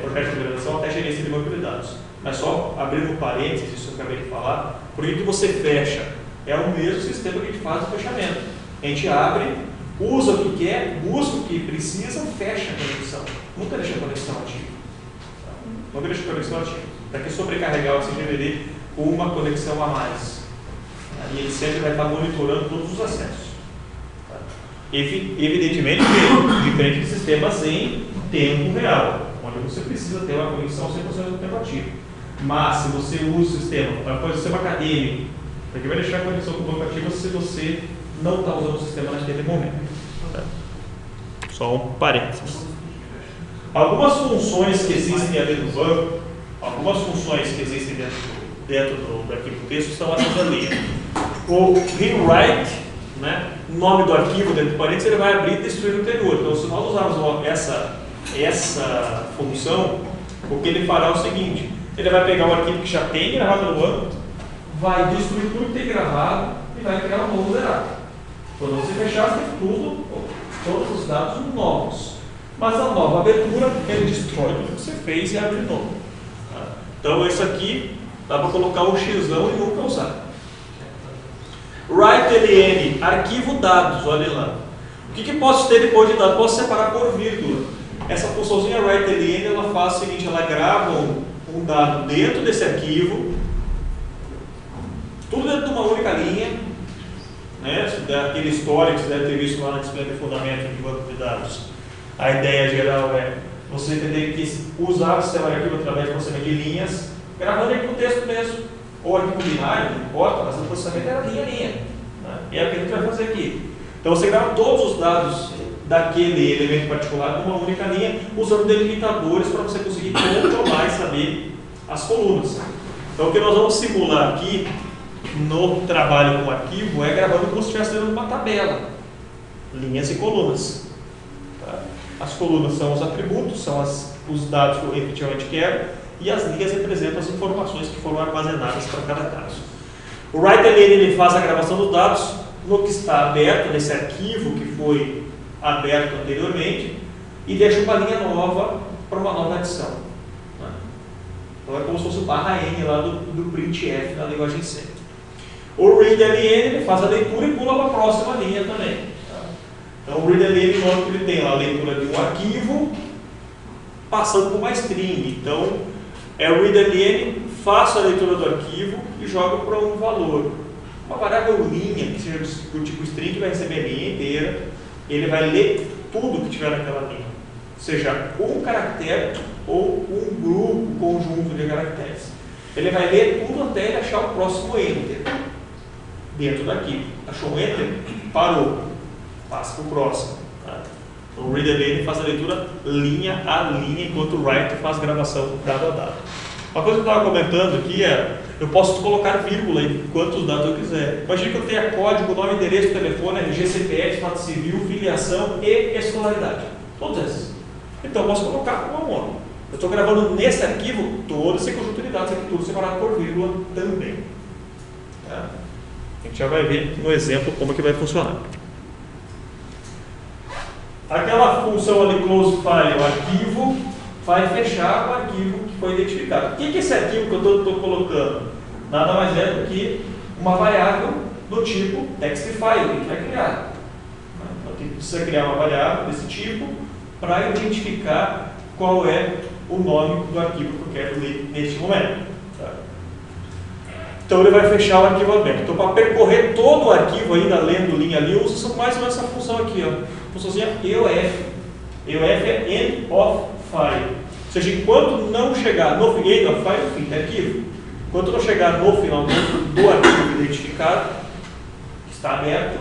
Speaker 2: projeto de migração até gerência de banco de dados. Mas só abrindo parênteses, isso que eu acabei de falar, por que você fecha? É o mesmo sistema que a gente faz o fechamento. A gente abre, usa o que quer, busca o que precisa, fecha a conexão. Nunca deixa a conexão ativa. Nunca deixa a conexão ativa. Para que sobrecarregar o SGBD com uma conexão a mais. E ele sempre vai estar monitorando todos os acessos. Evidentemente que diferente de sistemas em tempo real, onde você precisa ter uma conexão 100% do tempo ativo. Mas se você usa o sistema, para o sistema acadêmico, para que vai deixar a conexão com o banco ativo se você não está usando o sistema naquele momento. Só um parênteses. Algumas funções que existem dentro do banco, algumas funções que existem dentro do arquivo texto estão essas ali. O rewrite, né? O nome do arquivo dentro do parênteses, ele vai abrir e destruir o anterior. Então, se nós usarmos essa função, o que ele fará é o seguinte: ele vai pegar o arquivo que já tem gravado no banco, vai destruir tudo que tem gravado e vai criar um novo zerado. Quando você fechar, tem todos os dados novos. Mas a nova abertura, ele destrói tudo que você fez e abre de novo. Então, isso aqui dá para colocar um xão e nunca usar. WriteLN, arquivo dados, olha lá. O que posso ter depois de dados? Posso separar por vírgula. Essa funçãozinha WriteLN, ela faz o seguinte: ela grava um dado dentro desse arquivo, tudo dentro de uma única linha, né? Aquele histórico que você deve ter visto lá na disciplina de fundamento de banco de dados. A ideia geral é você entender que usar o sistema de arquivo através de processamento de linhas, gravando aqui no texto mesmo, ou arquivo binário, não importa, mas o processamento era linha a linha. Né? E é o que a gente vai fazer aqui. Então você grava todos os dados daquele elemento particular numa única linha, usando delimitadores para você conseguir controlar e saber as colunas. Então o que nós vamos simular aqui no trabalho com arquivo é gravando como se estivesse dentro de uma tabela, linhas e colunas. Tá? As colunas são os atributos, são os dados que eu efetivamente quero, e as linhas representam as informações que foram armazenadas para cada caso. O WriteLN ele faz a gravação dos dados no que está aberto, nesse arquivo que foi aberto anteriormente, e deixa uma linha nova para uma nova adição. Então é como se fosse o /n lá do printf na linguagem C. O readLN ele faz a leitura e pula para a próxima linha também. Então o readLN, quando ele tem lá a leitura de um arquivo passando por uma string. Então o readLN faço a leitura do arquivo e jogo para um valor. Uma variável linha, que seja do tipo string, que vai receber a linha inteira, ele vai ler tudo que tiver naquela linha, seja um caractere ou um grupo, conjunto de caracteres. Ele vai ler tudo até ele achar o próximo enter dentro do arquivo. Achou um enter? Parou. Passa para o próximo. Tá? Então o readeln faz a leitura linha a linha, enquanto o write faz a gravação dado a dado. Uma coisa que eu estava comentando aqui é, eu posso colocar vírgula em quantos dados eu quiser. Imagina que eu tenha código, nome, endereço, telefone, RG, CPF, estado civil, filiação e escolaridade. Todos esses. Então eu posso colocar um a um. Eu estou gravando nesse arquivo todo esse conjunto de dados aqui, tudo separado por vírgula também. Tá? A gente já vai ver no exemplo como que vai funcionar. Aquela função ali, close file, o arquivo, vai fechar o arquivo que foi identificado. O que é esse arquivo que eu estou colocando? Nada mais é do que uma variável do tipo text file que a gente vai criar. Então, a gente precisa criar uma variável desse tipo para identificar qual é o nome do arquivo que eu quero ler neste momento. Tá? Então ele vai fechar o arquivo aberto. Então, para percorrer todo o arquivo ainda lendo linha ali, eu uso mais ou menos essa função aqui, ó. Funçãozinha EOF. EOF é end of file. Ou seja, enquanto não chegar no end of file, fim de arquivo. Enquanto não chegar no final do arquivo identificado, que está aberto,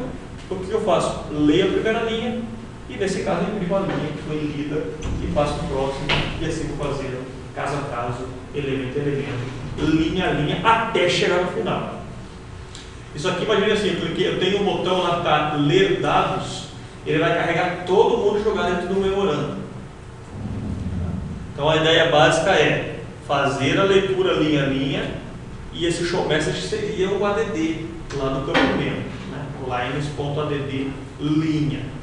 Speaker 2: o que eu faço? Leio a primeira linha e, nesse caso, eu imprimo a linha que foi lida e passo para o próximo, e assim vou fazendo, caso a caso, elemento a elemento, linha a linha, até chegar no final. Isso aqui, imagina assim, eu tenho um botão lá para ler dados, ele vai carregar todo mundo e jogar dentro do memorando. Então a ideia básica é fazer a leitura linha a linha, e esse show message seria o add lá no campo member, né? lines.add linha.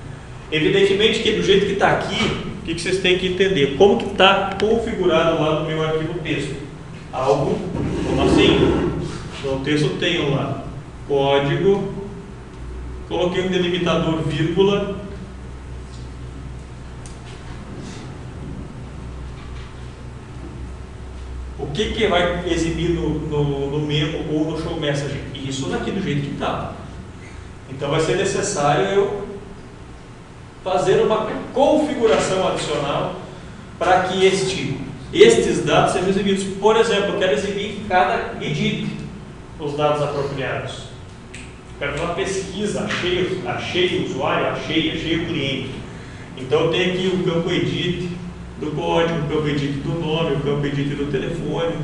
Speaker 2: Evidentemente que do jeito que está aqui, o que vocês têm que entender? Como que está configurado lá no meu arquivo texto? Algo como assim? No texto eu tenho lá código, coloquei um delimitador vírgula, o que vai exibir no memo ou no show message? Isso daqui do jeito que está. Então vai ser necessário eu fazer uma configuração adicional para que estes dados sejam exibidos. Por exemplo, eu quero exibir em cada edit os dados apropriados. Quero fazer uma pesquisa, achei o usuário, achei o cliente. Então eu tenho aqui o campo edit do código, o campo edit do nome, o campo edit do telefone.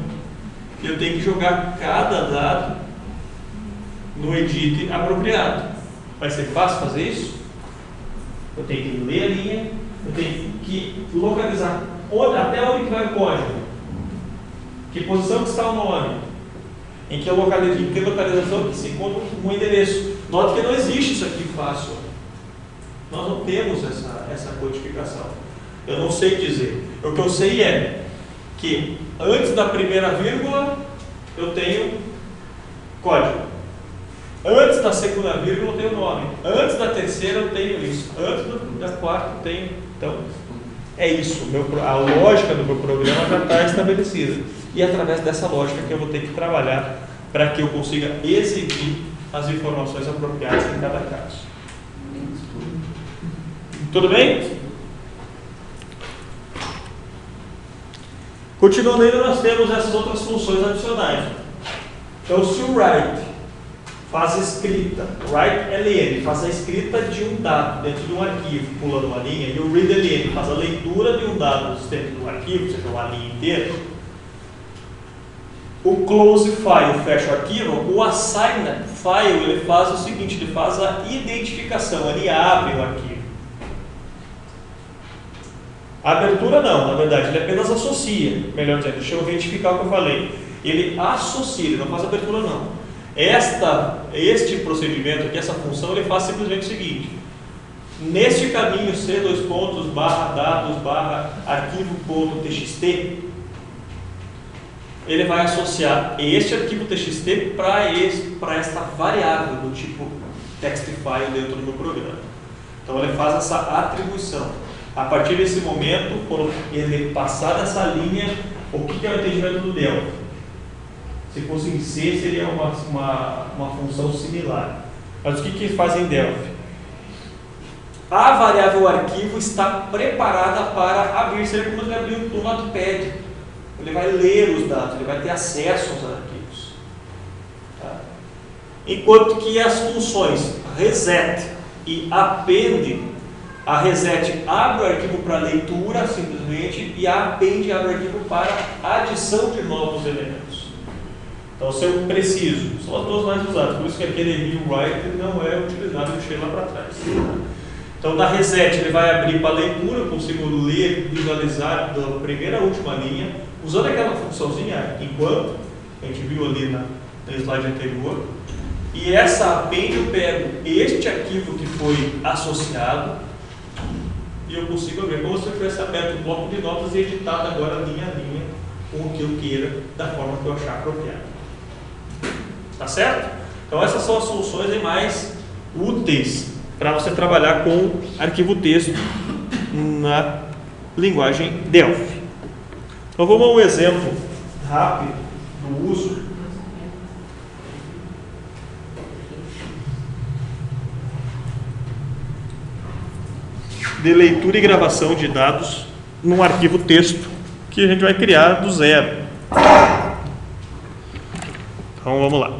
Speaker 2: E eu tenho que jogar cada dado no edit apropriado. Vai ser fácil fazer isso? Eu tenho que ler a linha, eu tenho que localizar até onde que vai o código, que posição que está o nome, em que localização que se encontra um endereço. Note que não existe isso aqui fácil. Nós não temos essa codificação. Eu não sei dizer. O que eu sei é que antes da primeira vírgula eu tenho código. Antes da segunda vírgula eu tenho nome. Antes da terceira eu tenho isso. Antes da quarta eu tenho. Então, é isso. A lógica do meu programa já está estabelecida. E é através dessa lógica que eu vou ter que trabalhar para que eu consiga exibir as informações apropriadas em cada caso. Tudo bem? Continuando ainda, nós temos essas outras funções adicionais. Então, se o write faz a escrita, write ln faz a escrita de um dado dentro de um arquivo, pulando uma linha, e o read ln faz a leitura de um dado dentro de um arquivo, ou seja, uma linha inteira. O close file fecha o arquivo, o assign file ele faz o seguinte, ele faz a identificação, ele abre o arquivo. A abertura não, na verdade, ele apenas associa, melhor dizendo, deixa eu retificar o que eu falei. Ele associa, ele não faz abertura não. Este procedimento aqui, essa função, ele faz simplesmente o seguinte: neste caminho c:/dados/arquivo.txt, ele vai associar este arquivo txt para esta variável do tipo text file dentro do meu programa. Então ele faz essa atribuição. A partir desse momento, quando ele passar dessa linha, o que é o entendimento do Delphi? Se fosse em C, seria uma função similar. Mas o que faz em Delphi? A variável arquivo está preparada para abrir, seria como ele abrir o Notepad. Ele vai ler os dados, ele vai ter acesso aos arquivos. Tá? Enquanto que as funções reset e append, a reset abre o arquivo para leitura simplesmente e a append abre o arquivo para adição de novos elementos. Então, se eu preciso, são as duas mais usadas, por isso que aquele rewrite não é utilizado, eu deixei lá para trás. Então, na reset ele vai abrir para leitura, eu consigo ler, visualizar da primeira à última linha, usando aquela funçãozinha enquanto, a gente viu ali no slide anterior. E essa append eu pego este arquivo que foi associado e eu consigo abrir, como se eu tivesse aberto o bloco de notas e editado agora linha a linha com o que eu queira, da forma que eu achar apropriado. Tá certo? Então essas são as soluções mais úteis para você trabalhar com arquivo texto na linguagem Delphi. Então vamos a um exemplo rápido do uso. De leitura e gravação de dados num arquivo texto que a gente vai criar do zero. Então vamos lá.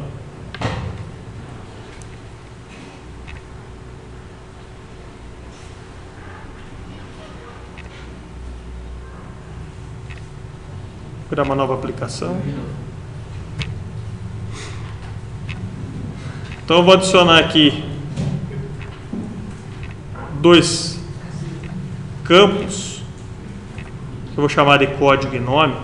Speaker 2: Vou criar uma nova aplicação. Então eu vou adicionar aqui dois campos, que eu vou chamar de código e nome.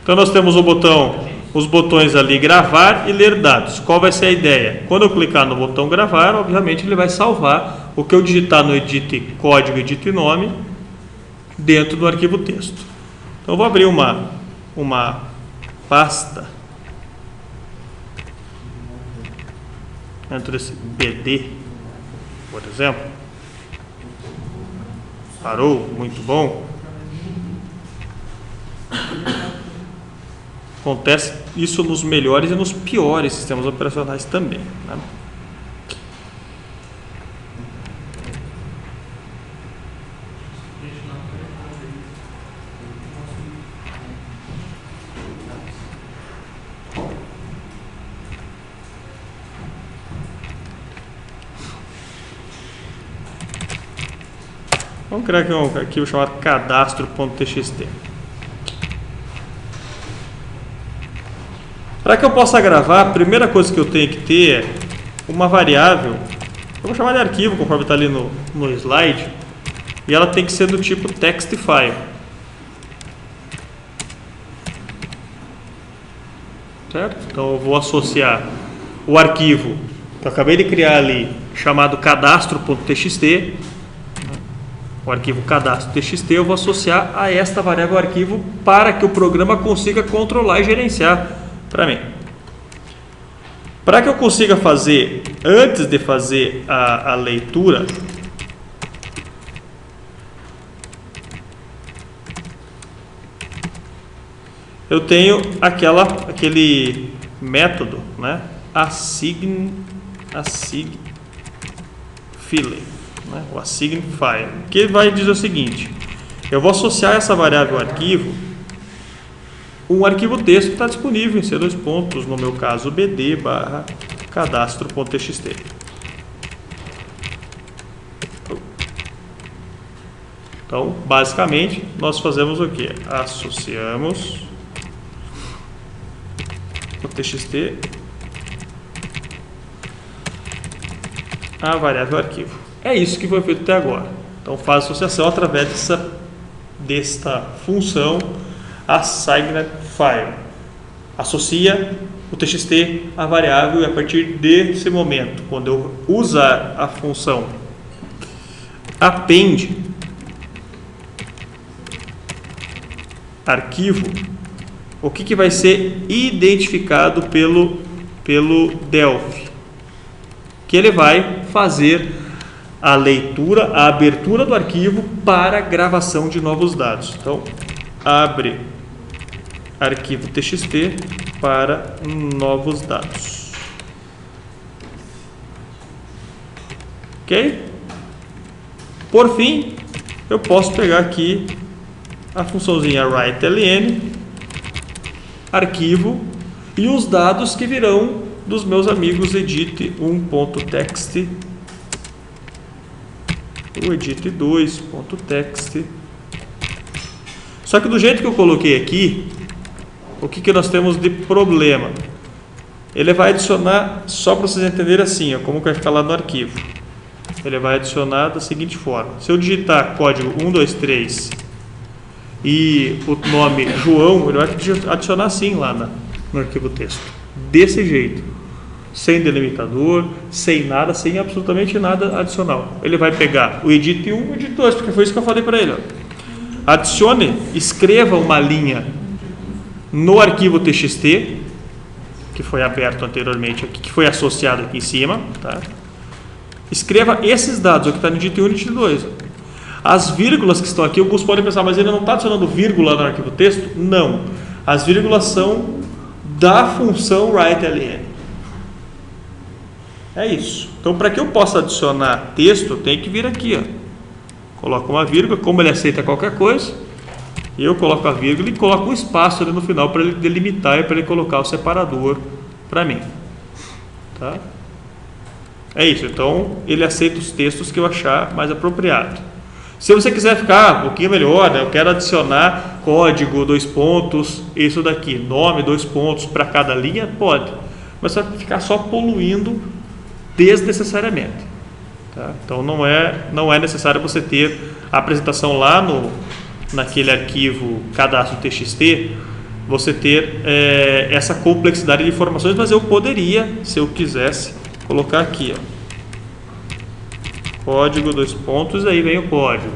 Speaker 2: Então nós temos os botões ali gravar e ler dados. Qual vai ser a ideia? Quando eu clicar no botão gravar, obviamente ele vai salvar o que eu digitar no edit código, edit nome dentro do arquivo texto. Então eu vou abrir uma pasta dentro desse BD, por exemplo. Parou, muito bom. Acontece isso nos melhores e nos piores sistemas operacionais também, né? Vamos criar aqui um arquivo chamado cadastro.txt. Para que eu possa gravar, a primeira coisa que eu tenho que ter é uma variável, eu vou chamar de arquivo, conforme está ali no slide, e ela tem que ser do tipo text file. Certo? Então eu vou associar o arquivo que eu acabei de criar ali, chamado cadastro.txt, o arquivo cadastro.txt, eu vou associar a esta variável arquivo para que o programa consiga controlar e gerenciar para mim. Para que eu consiga fazer, antes de fazer a leitura, eu tenho aquele método, né? assign file, né? O assign file, que vai dizer o seguinte: eu vou associar essa variável arquivo um arquivo texto que está disponível em C2 pontos, no meu caso bd/cadastro.txt. Então, basicamente, nós fazemos o quê? Associamos o TXT à variável arquivo. É isso que foi feito até agora. Então, faz associação através desta função assigned file. Associa o TXT à variável e a partir desse momento, quando eu usar a função append arquivo, o que vai ser identificado pelo Delphi? Que ele vai fazer a leitura, a abertura do arquivo para gravação de novos dados. Então, abre arquivo TXT para novos dados. Ok? Por fim, eu posso pegar aqui a funçãozinha write_ln, arquivo, e os dados que virão dos meus amigos edit1.txt, o edit2.txt. Só que do jeito que eu coloquei aqui, o que nós temos de problema? Ele vai adicionar, só para vocês entenderem assim, ó, como que vai ficar lá no arquivo. Ele vai adicionar da seguinte forma: se eu digitar código 123 e o nome João, ele vai adicionar assim lá no arquivo texto, desse jeito, sem delimitador, sem nada, sem absolutamente nada adicional. Ele vai pegar o edit 1 e o edit 2, porque foi isso que eu falei para ele, ó. Adicione, escreva uma linha no arquivo TXT, que foi aberto anteriormente aqui, que foi associado aqui em cima, tá? Escreva esses dados, o que está no edit 1 e no edit 2. As vírgulas que estão aqui, alguns podem pensar, mas ele não está adicionando vírgula no arquivo texto? Não. As vírgulas são da função write_ln. É isso. Então, para que eu possa adicionar texto, eu tenho que vir aqui, ó. Coloco uma vírgula, como ele aceita qualquer coisa, eu coloco a vírgula e coloco um espaço ali no final para ele delimitar e para ele colocar o separador para mim. Tá? É isso. Então, ele aceita os textos que eu achar mais apropriado. Se você quiser ficar um pouquinho melhor, né, eu quero adicionar código, 2 pontos, isso daqui, nome, 2 pontos para cada linha, pode. Mas você vai ficar só poluindo desnecessariamente. Tá? Então, não é necessário você ter a apresentação lá naquele arquivo cadastro.txt, você ter essa complexidade de informações, mas eu poderia, se eu quisesse, colocar aqui, ó, código, 2 pontos, aí vem o código,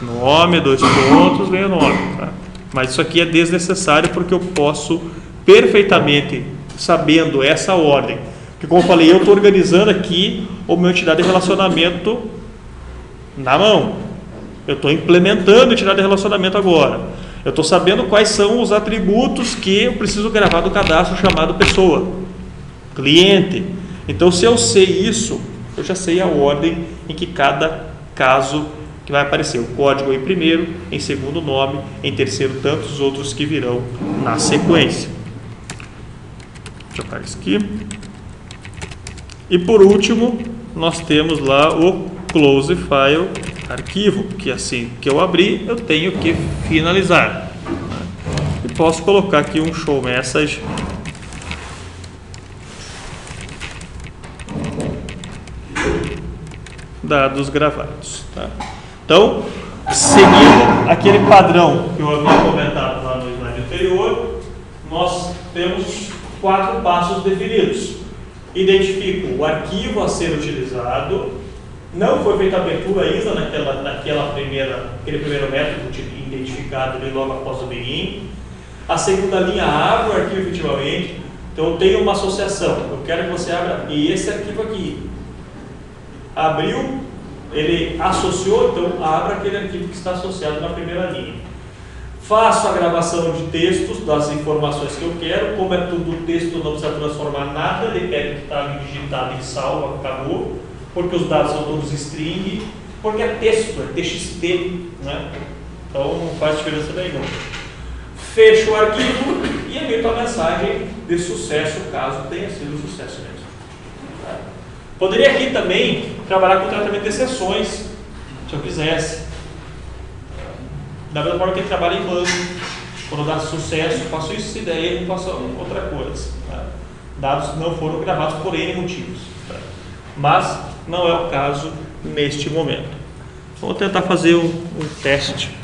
Speaker 2: nome, 2 pontos, vem o nome, tá? Mas isso aqui é desnecessário porque eu posso perfeitamente, sabendo essa ordem, que como eu falei, eu estou organizando aqui a minha entidade de relacionamento na mão, eu estou implementando a entidade de relacionamento agora, eu estou sabendo quais são os atributos que eu preciso gravar do cadastro chamado pessoa, cliente. Então, se eu sei isso, eu já sei a ordem em que cada caso que vai aparecer. O código em primeiro, em segundo nome, em terceiro tantos outros que virão na sequência. Deixa eu apagar isso aqui. E por último, nós temos lá o close file arquivo, que assim que eu abrir, eu tenho que finalizar. E posso colocar aqui um show message dados gravados, tá? Então, seguindo aquele padrão que eu havia comentado lá no slide anterior, nós temos 4 passos definidos. Identifico o arquivo a ser utilizado, não foi feita a abertura ainda aquele primeiro método identificado ali logo após o begin. A segunda linha abre o arquivo efetivamente, então eu tenho uma associação, eu quero que você abra esse arquivo aqui. Abriu, ele associou, então abra aquele arquivo que está associado na primeira linha. Faço a gravação de textos das informações que eu quero, como é tudo texto, não precisa transformar nada, ele pega que está digitado e salva, acabou, porque os dados são todos string, porque é texto, é TXT, né? Então não faz diferença nenhuma. Fecho o arquivo e emito a mensagem de sucesso, caso tenha sido sucesso mesmo. Tá? Poderia aqui também trabalhar com tratamento de exceções, se eu quisesse. Da mesma forma que ele trabalha em banco, quando dá sucesso, faço isso, se der erro, faço outra coisa. Tá? Dados não foram gravados por N motivos. Tá? Mas não é o caso neste momento. Vou tentar fazer um teste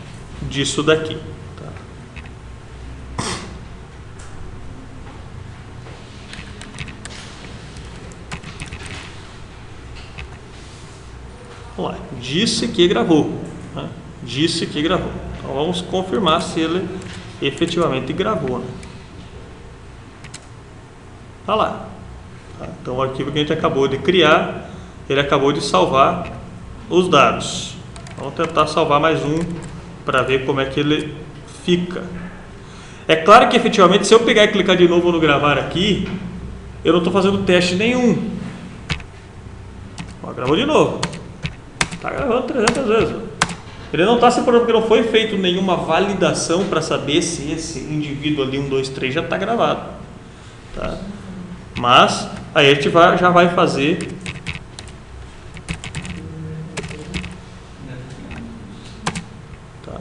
Speaker 2: disso daqui. Tá? Vamos lá. Disse que gravou. Né? Disse que gravou. Então vamos confirmar se ele efetivamente gravou. Né? Tá lá. Tá? Então o arquivo que a gente acabou de criar, ele acabou de salvar os dados. Vamos tentar salvar mais um para ver como é que ele fica. É claro que efetivamente, se eu pegar e clicar de novo no gravar aqui, eu não estou fazendo teste nenhum. Ó, gravou de novo. Está gravando 300 vezes. Ele não está se preocupando porque não foi feito nenhuma validação para saber se esse indivíduo ali, 1, 2, 3, já está gravado. Tá? Mas aí a gente já vai fazer. Tá?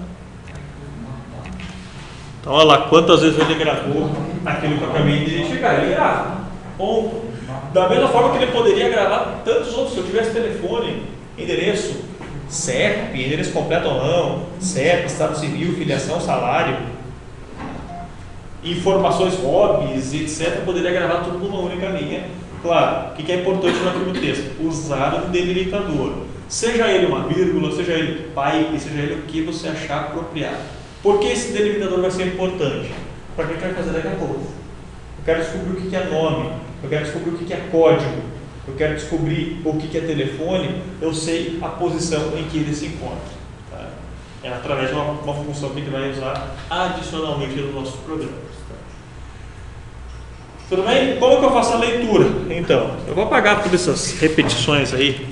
Speaker 2: Então olha lá quantas vezes ele gravou aquilo que eu acabei de identificar. Ele grava. Ponto. Da mesma forma que ele poderia gravar tantos outros. Se eu tivesse telefone, endereço, CEP, endereço completo ou não, CEP, estado civil, filiação, salário, informações, hobbies, etc., eu poderia gravar tudo numa única linha. Claro, o que é importante no arquivo texto? Usar o delimitador. Seja ele uma vírgula, seja ele pipe, seja ele o que você achar apropriado. Por que esse delimitador vai ser importante? Para que a gente vai fazer daqui a pouco. Eu quero descobrir o que é nome, eu quero descobrir o que é código, eu quero descobrir o que é telefone, eu sei a posição em que ele se encontra. Tá? É através de uma função que a gente vai usar adicionalmente nos nossos programas. Tá? Tudo bem? Como que eu faço a leitura? Então, eu vou apagar todas essas repetições aí.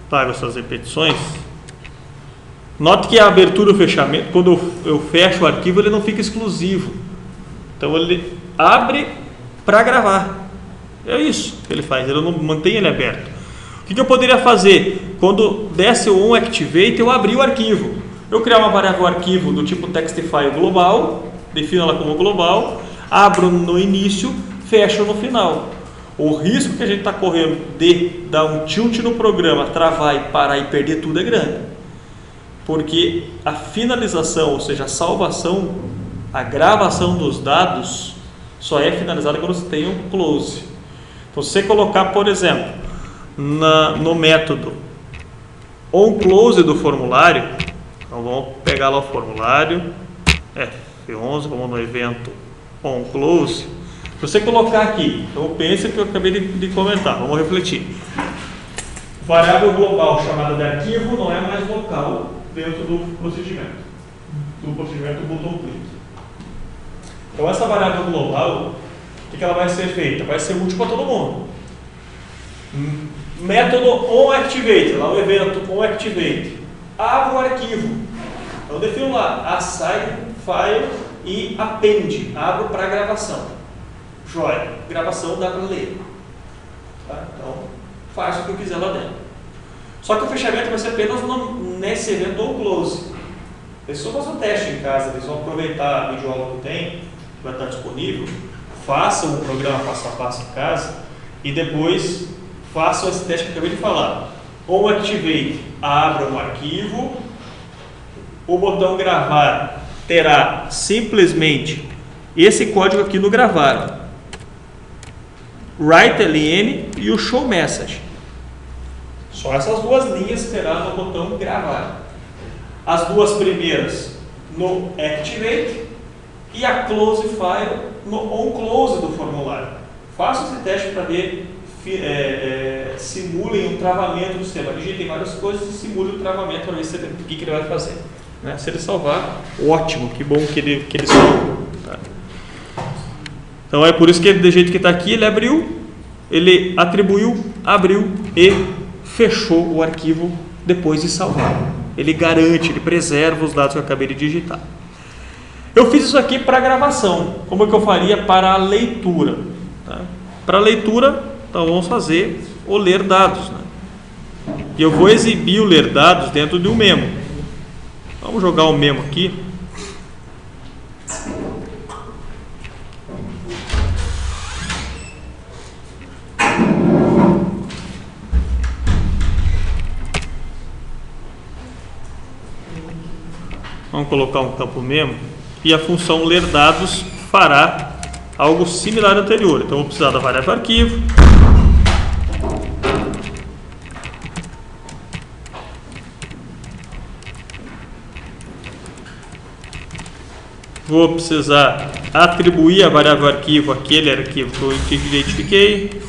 Speaker 2: Apago essas repetições. Note que a abertura e o fechamento, quando eu fecho o arquivo, ele não fica exclusivo. Então ele abre para gravar. É isso que ele faz, ele não mantém ele aberto. O que eu poderia fazer? Quando desse o onActivate, eu abri o arquivo. Eu criar uma variável arquivo do tipo textfile global, defino ela como global, abro no início, fecho no final. O risco que a gente está correndo de dar um tilt no programa, travar e parar e perder tudo é grande. Porque a finalização, ou seja, a salvação, a gravação dos dados só é finalizada quando você tem um close. Então, se você colocar, por exemplo, no método onClose do formulário, então vamos pegar lá o formulário, F11, vamos no evento onClose. Se você colocar aqui, então pense que eu acabei de comentar, vamos refletir. Variável global chamada de arquivo não é mais local dentro do procedimento botão click. Então essa variável global, o que ela vai ser feita? Vai ser útil para todo mundo. Método onActivate, lá o evento onActivate, abro o arquivo. Então defino lá, assign file e append, abro para gravação. Joia, gravação dá para ler. Tá? Então faço o que eu quiser lá dentro. Só que o fechamento vai ser apenas nesse evento onClose. Eles só fazem um teste em casa, eles vão aproveitar a videoaula que tem, que vai estar disponível, façam o programa passo a passo em casa e depois façam esse teste que eu acabei de falar. onActivate, abra um arquivo, o botão gravar terá simplesmente esse código aqui no gravar, writeLN e o show message. Só essas duas linhas terá no botão gravar. As duas primeiras no Activate e a Close File no OnClose do formulário. Faça esse teste para ver, simulem um travamento do sistema. Digitem várias coisas e simulem o travamento para ver o que ele vai fazer. Né? Se ele salvar, ótimo, que bom que ele salvou. Tá? Então é por isso que do jeito que está aqui, ele abriu, ele atribuiu, abriu e fechou o arquivo depois de salvar. Ele garante, ele preserva os dados que eu acabei de digitar. Eu fiz isso aqui para gravação. Como é que eu faria para a leitura? Tá? Para a leitura, então vamos fazer o ler dados. Né? e eu vou exibir o ler dados dentro de um memo. Vamos jogar um memo aqui. Vamos colocar um campo memo e a função ler dados fará algo similar ao anterior. Então, eu vou precisar da variável arquivo. Vou precisar atribuir a variável arquivo àquele arquivo que eu identifiquei.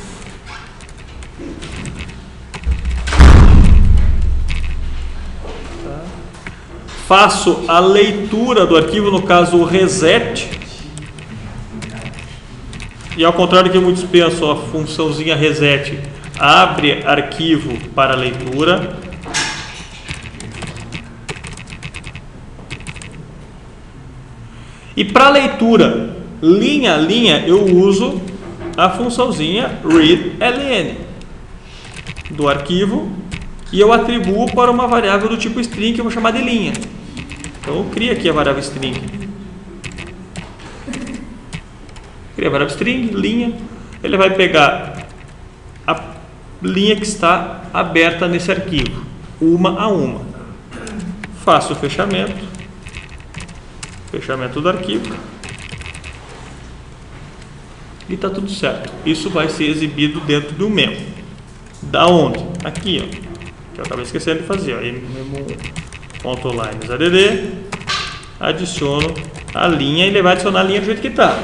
Speaker 2: Faço a leitura do arquivo, no caso o reset. E ao contrário do que muitos pensam, a funçãozinha reset abre arquivo para leitura. E para leitura, linha a linha, eu uso a funçãozinha readLN do arquivo e eu atribuo para uma variável do tipo string que eu vou chamar de linha. Então eu crio aqui a variável string. Cria a variável string, linha. Ele vai pegar a linha que está aberta nesse arquivo, uma a uma. Faço o fechamento do arquivo e está tudo certo. Isso vai ser exibido dentro do memo. Da onde? Aqui, ó. Que eu acabei esquecendo de fazer, ó. memo.lines.add, adiciono a linha e ele vai adicionar a linha do jeito que está.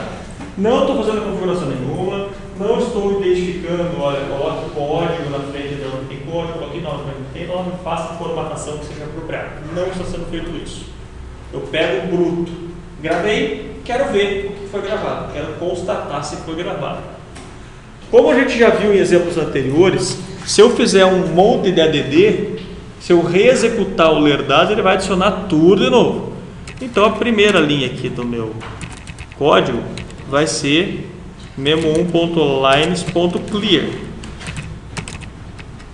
Speaker 2: Não estou fazendo configuração nenhuma, não estou identificando, olha, coloque código na frente de onde tem código, coloque nome, tem nome, faça formatação que seja apropriada. Não está sendo feito isso. Eu pego o bruto, gravei, quero ver o que foi gravado, quero constatar se foi gravado. Como a gente já viu em exemplos anteriores, se eu fizer um monte de add, se eu reexecutar o ler dados, ele vai adicionar tudo de novo. Então a primeira linha aqui do meu código vai ser memo1.lines.clear.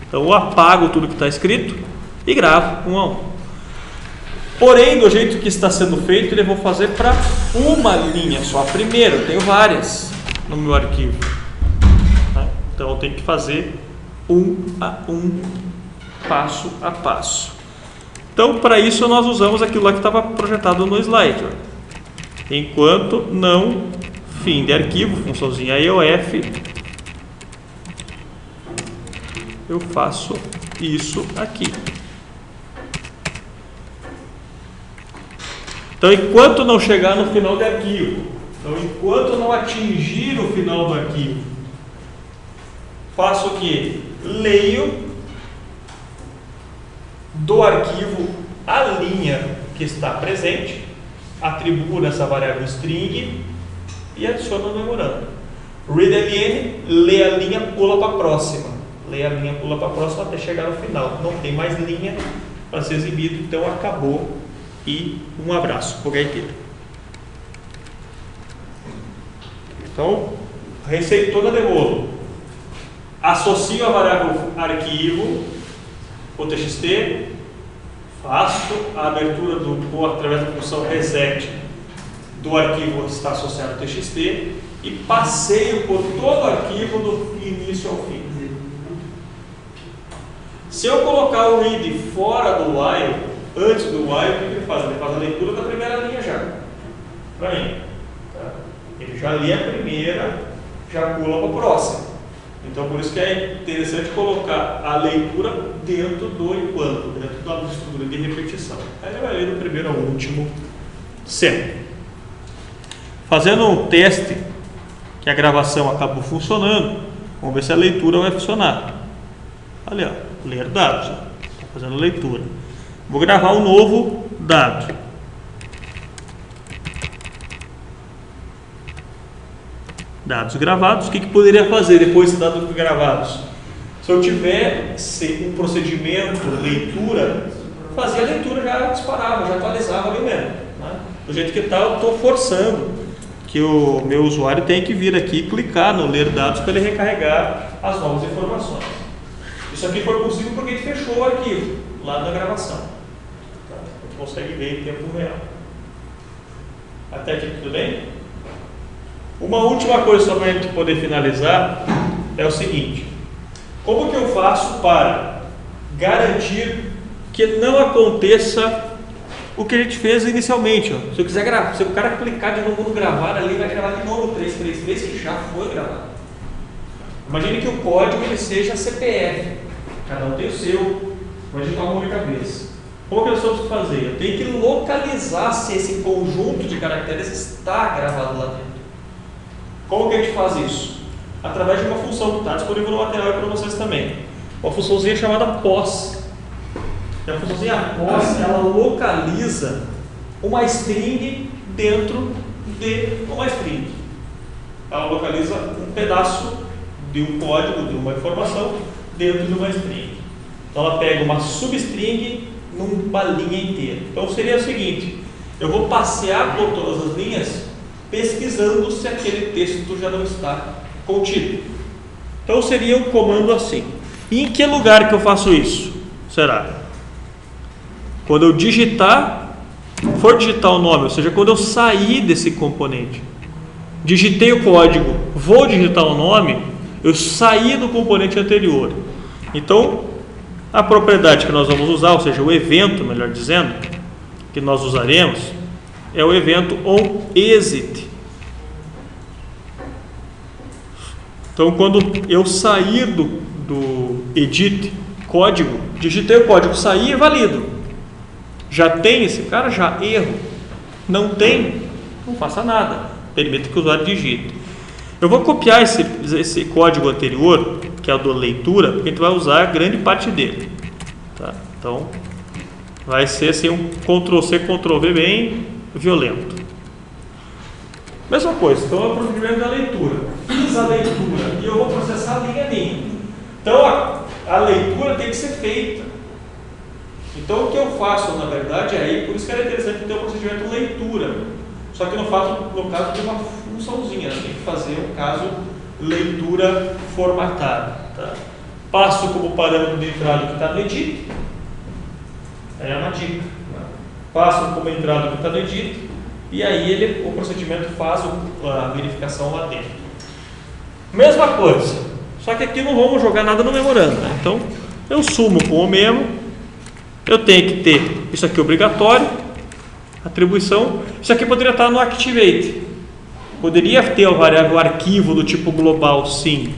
Speaker 2: Então eu apago tudo que está escrito e gravo um a um. Porém, do jeito que está sendo feito, eu vou fazer para uma linha só. A primeira, eu tenho várias no meu arquivo. Então eu tenho que fazer um a um, passo a passo. Então, para isso, nós usamos aquilo lá que estava projetado no slide. Enquanto não fim de arquivo, funçãozinha IOF, eu faço isso aqui. Então, enquanto não chegar no final de arquivo, então, enquanto não atingir o final do arquivo, faço o que? Leio do arquivo a linha que está presente, atribuo nessa variável string e adiciono no memorando. readLN, lê a linha, pula para a próxima. Lê a linha, pula para a próxima até chegar no final. Não tem mais linha para ser exibido, então acabou. E um abraço para o gaiteiro. Então, receitona de bolo. Associo a variável arquivo, o txt, faço a abertura através da função reset do arquivo que está associado ao txt e passeio por todo o arquivo do início ao fim. Se eu colocar o read fora do while, antes do while, o que ele faz? Ele faz a leitura da primeira linha já, para mim. Tá? Ele já lê a primeira, já pula para a próxima. Então, por isso que é interessante colocar a leitura dentro do enquanto, dentro da estrutura de repetição. Aí ele vai ler do primeiro ao último sempre. Fazendo um teste, que a gravação acabou funcionando, vamos ver se a leitura vai funcionar. Olha, ó, ler dados, está fazendo leitura. Vou gravar um novo dado. Dados gravados. O que poderia fazer depois de dados gravados? Se eu tivesse um procedimento leitura, fazia a leitura, já disparava, já atualizava ali mesmo. Né? Do jeito que está, eu estou forçando que o meu usuário tenha que vir aqui e clicar no ler dados para ele recarregar as novas informações. Isso aqui foi possível porque a gente fechou o arquivo lá da gravação. Tá? A gente consegue ver em tempo real. Até aqui tudo bem? Uma última coisa só para a gente poder finalizar é o seguinte: como que eu faço para garantir que não aconteça o que a gente fez inicialmente? Ó. Se eu quiser gravar, se o cara clicar de novo no gravar ali, vai gravar de novo o 333 que já foi gravado. Imagine que o código ele seja CPF, cada um tem o seu, vai digitar uma única vez. Como que eu sou fazer? Eu tenho que localizar se esse conjunto de caracteres está gravado lá dentro. Como que a gente faz isso? Através de uma função que está disponível no material para vocês também. Uma funçãozinha chamada POS. E a funçãozinha POS, ela localiza uma string dentro de uma string. Ela localiza um pedaço de um código, de uma informação, dentro de uma string. Então ela pega uma substring numa linha inteira. Então seria o seguinte: eu vou passear por todas as linhas pesquisando se aquele texto já não está contido. Então seria um comando assim. E em que lugar que eu faço isso? Será? Quando eu for digitar o nome, ou seja, quando eu sair desse componente, digitei o código, vou digitar o nome, eu saí do componente anterior. Então, a propriedade que nós vamos usar, ou seja, o evento, melhor dizendo, que nós usaremos, é o evento onExit. Então, quando eu sair do edit código, digitei o código, sair, é válido. Já tem esse cara, já erro. Não tem, não faça nada. Permita que o usuário digite. Eu vou copiar esse código anterior, que é o da leitura, porque a gente vai usar grande parte dele. Tá? Então, vai ser assim um Ctrl+C, Ctrl+V bem violento. Mesma coisa, então é o procedimento da leitura. Fiz a leitura e eu vou processar a linha linha. Então a leitura tem que ser feita. Então o que eu faço na verdade é aí, por isso que era interessante ter o procedimento leitura. Só que no caso de uma funçãozinha, tem que fazer um caso leitura formatada. Tá? Passo como parâmetro de entrada o que está no edit. É uma dica. Passo como entrada o que está no edit. E aí o procedimento faz a verificação lá dentro. Mesma coisa, só que aqui não vamos jogar nada no memorando, né? Então eu sumo com o memo, eu tenho que ter isso aqui obrigatório, atribuição, isso aqui poderia estar no activate, poderia ter a variável arquivo do tipo global, sim,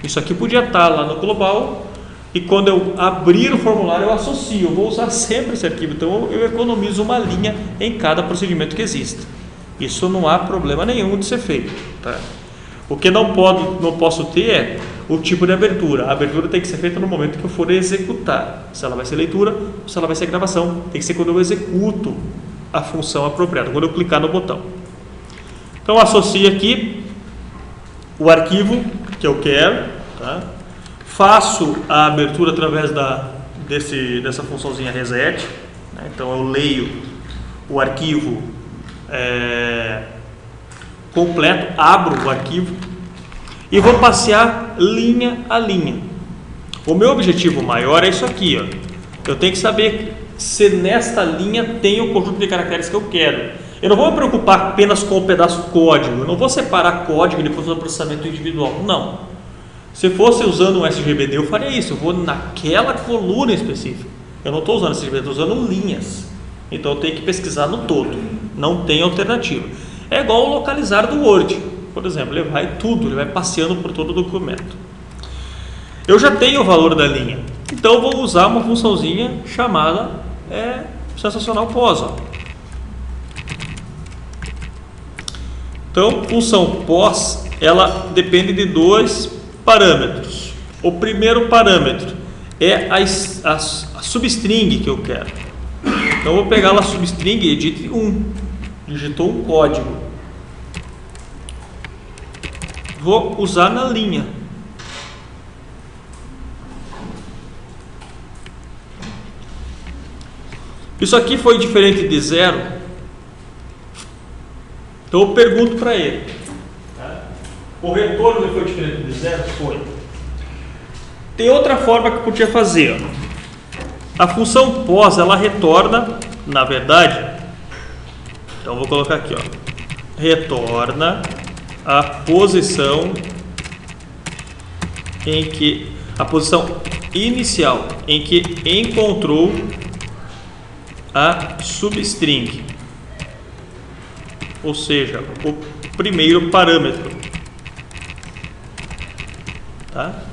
Speaker 2: isso aqui podia estar lá no global. E quando eu abrir o formulário, eu associo, eu vou usar sempre esse arquivo, então eu economizo uma linha em cada procedimento que exista. Isso não há problema nenhum de ser feito. Tá? O que não posso ter é o tipo de abertura. A abertura tem que ser feita no momento que eu for executar. Se ela vai ser leitura ou se ela vai ser gravação. Tem que ser quando eu executo a função apropriada, quando eu clicar no botão. Então associo aqui o arquivo que eu quero, tá? Faço a abertura através dessa funçãozinha reset, né? Então eu leio o arquivo completo, abro o arquivo e vou passear linha a linha. O meu objetivo maior é isso aqui, ó. Eu tenho que saber se nesta linha tem o conjunto de caracteres que eu quero. Eu não vou me preocupar apenas com o pedaço código, eu não vou separar código e depois fazer o processamento individual, não. Se fosse usando um SGBD, eu faria isso. Eu vou naquela coluna específica. Eu não estou usando SGBD, estou usando linhas. Então eu tenho que pesquisar no todo. Não tem alternativa. É igual o localizar do Word. Por exemplo, ele vai tudo, ele vai passeando por todo o documento. Eu já tenho o valor da linha. Então eu vou usar uma funçãozinha chamada sensacional POS. Ó. Então, função POS, ela depende de dois parâmetros. O primeiro parâmetro é a substring que eu quero. Então eu vou pegar lá a substring e edit 1. Digitou um código. Vou usar na linha. Isso aqui foi diferente de 0. Então eu pergunto para ele. O retorno foi diferente de 0? Foi. Tem outra forma que eu podia fazer. Ó. A função pos, ela retorna, na verdade, então eu vou colocar aqui, ó, retorna a posição a posição inicial em que encontrou a substring, ou seja, o primeiro parâmetro, tá?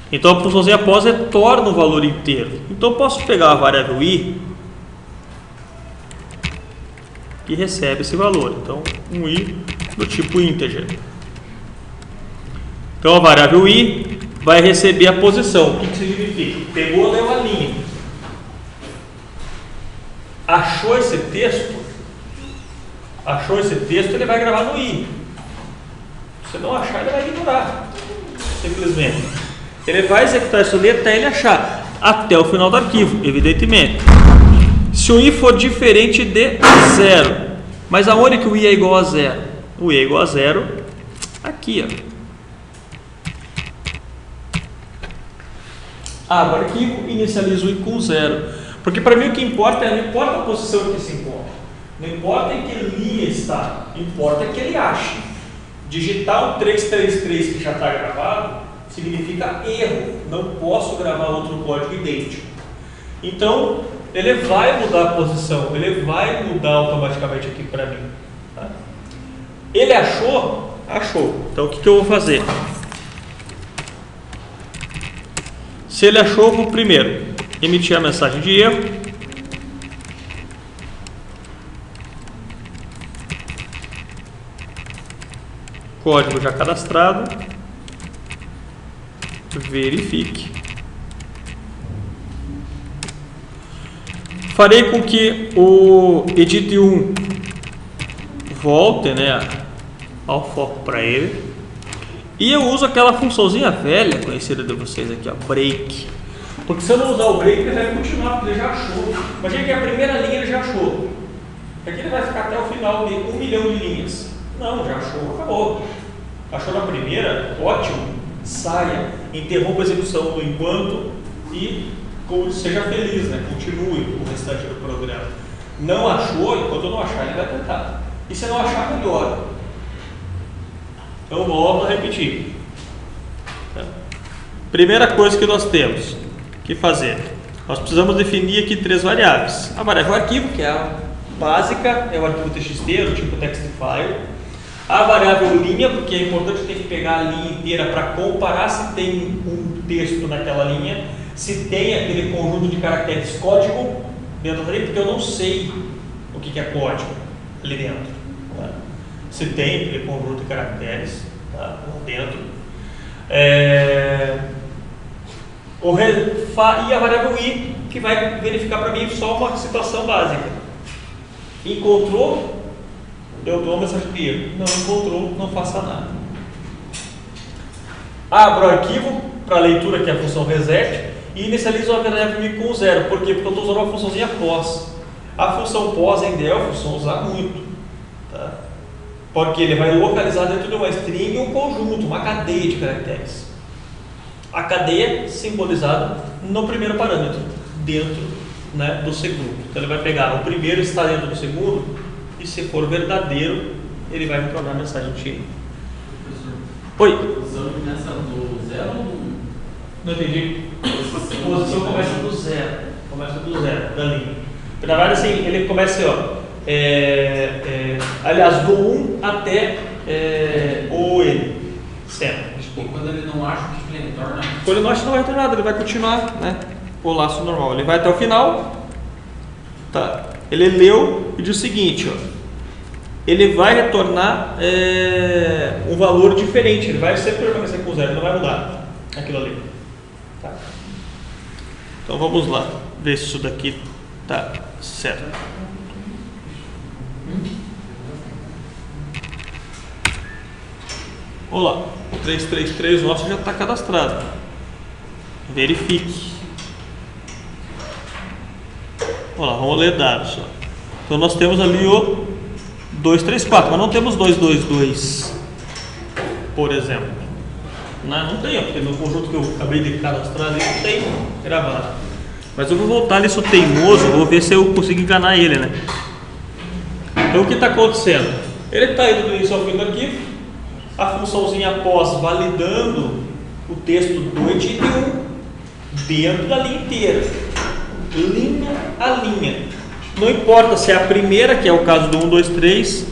Speaker 2: Então a funçãozinha pos retorna o valor inteiro. Então eu posso pegar a variável i e recebe esse valor. Então um i do tipo integer. Então a variável i vai receber a posição. O que significa? Pegou, deu uma linha. Achou esse texto? Achou esse texto, ele vai gravar no i. Se não achar, ele vai ignorar. Simplesmente. Ele vai executar essa linha até ele achar. Até o final do arquivo, evidentemente. Se o i for diferente de 0. Mas aonde que o i é igual a 0? O i é igual a 0 aqui, ó. Abro o arquivo, inicializo o i com 0. Porque para mim o que importa não importa a posição que se encontra. Não importa em que linha está. Importa que ele ache. Digitar o 333 que já está gravado significa erro. Não posso gravar outro código idêntico. Então, ele vai mudar a posição. Ele vai mudar automaticamente aqui para mim. Tá? Ele achou? Achou. Então, o que eu vou fazer? Se ele achou, eu vou primeiro emitir a mensagem de erro. Código já cadastrado. Verifique. Farei com que o edit1 volte, né, ao foco para ele. E eu uso aquela funçãozinha velha conhecida de vocês aqui, ó, break. Porque se eu não usar o break, ele vai continuar, porque ele já achou. Imagina que a primeira linha ele já achou. Aqui ele vai ficar até o final de 1 milhão de linhas. Não, já achou, acabou. Achou na primeira? Ótimo. Saia, interrompa a execução do enquanto e seja feliz, né? Continue o restante do programa. Não achou, enquanto não achar, ele vai tentar. E se não achar, melhora. Então, volto a repetir. Tá? Primeira coisa que nós temos que fazer. Nós precisamos definir aqui 3 variáveis. A variável arquivo, que é a básica, é o arquivo TXT, o tipo text file. A variável linha, porque é importante ter que pegar a linha inteira para comparar se tem um texto naquela linha, se tem aquele conjunto de caracteres código dentro da linha, porque eu não sei o que é código ali dentro. Tá? Se tem aquele conjunto de caracteres, tá, lá dentro. E a variável i, que vai verificar para mim só uma situação básica. Encontrou? Eu dou uma mensagem de erro. Não encontrou, não faça nada. Abro o arquivo para leitura, que é a função reset, e inicializo a variável i com 0. Por quê? Porque eu estou usando uma funçãozinha pos. A função pos em Delphi eu vou usar muito. Tá? Porque ele vai localizar dentro de uma string um conjunto, uma cadeia de caracteres. A cadeia simbolizada no primeiro parâmetro, dentro, né, do segundo. Então ele vai pegar o primeiro está dentro do segundo, e se for verdadeiro, ele vai retornar a mensagem de Oi?
Speaker 3: Usando nessa do 0 ou do...
Speaker 2: Não entendi. A posição começa do 0. Começa do 0, da linha. Na verdade, assim, ele começa, ó. Aliás, do 1 até o N. Sempre.
Speaker 3: E quando ele não acha, o que ele retorna?
Speaker 2: Quando ele não acha, não vai retornar nada. Ele vai continuar, né? O laço normal. Ele vai até o final. Tá. Ele leu e diz o seguinte, ó. Ele vai retornar um valor diferente. Ele vai sempre permanecer com 0, não vai mudar aquilo ali. Tá. Então vamos lá, ver se isso daqui tá certo. Olá, o 333 nosso já está cadastrado. Verifique. Olá, vamos ler dados. Ó. Então nós temos ali o 234, mas não temos 222, por exemplo. Não tem, porque no conjunto que eu acabei de cadastrar ali não tem gravado. Mas eu vou voltar ali, sou teimoso, vou ver se eu consigo enganar ele, né? Então o que está acontecendo? Ele está indo do início ao fim do arquivo, a funçãozinha após validando o texto do edit 1 dentro da linha inteira, linha a linha. Não importa se é a primeira, que é o caso do 1, 2, 3,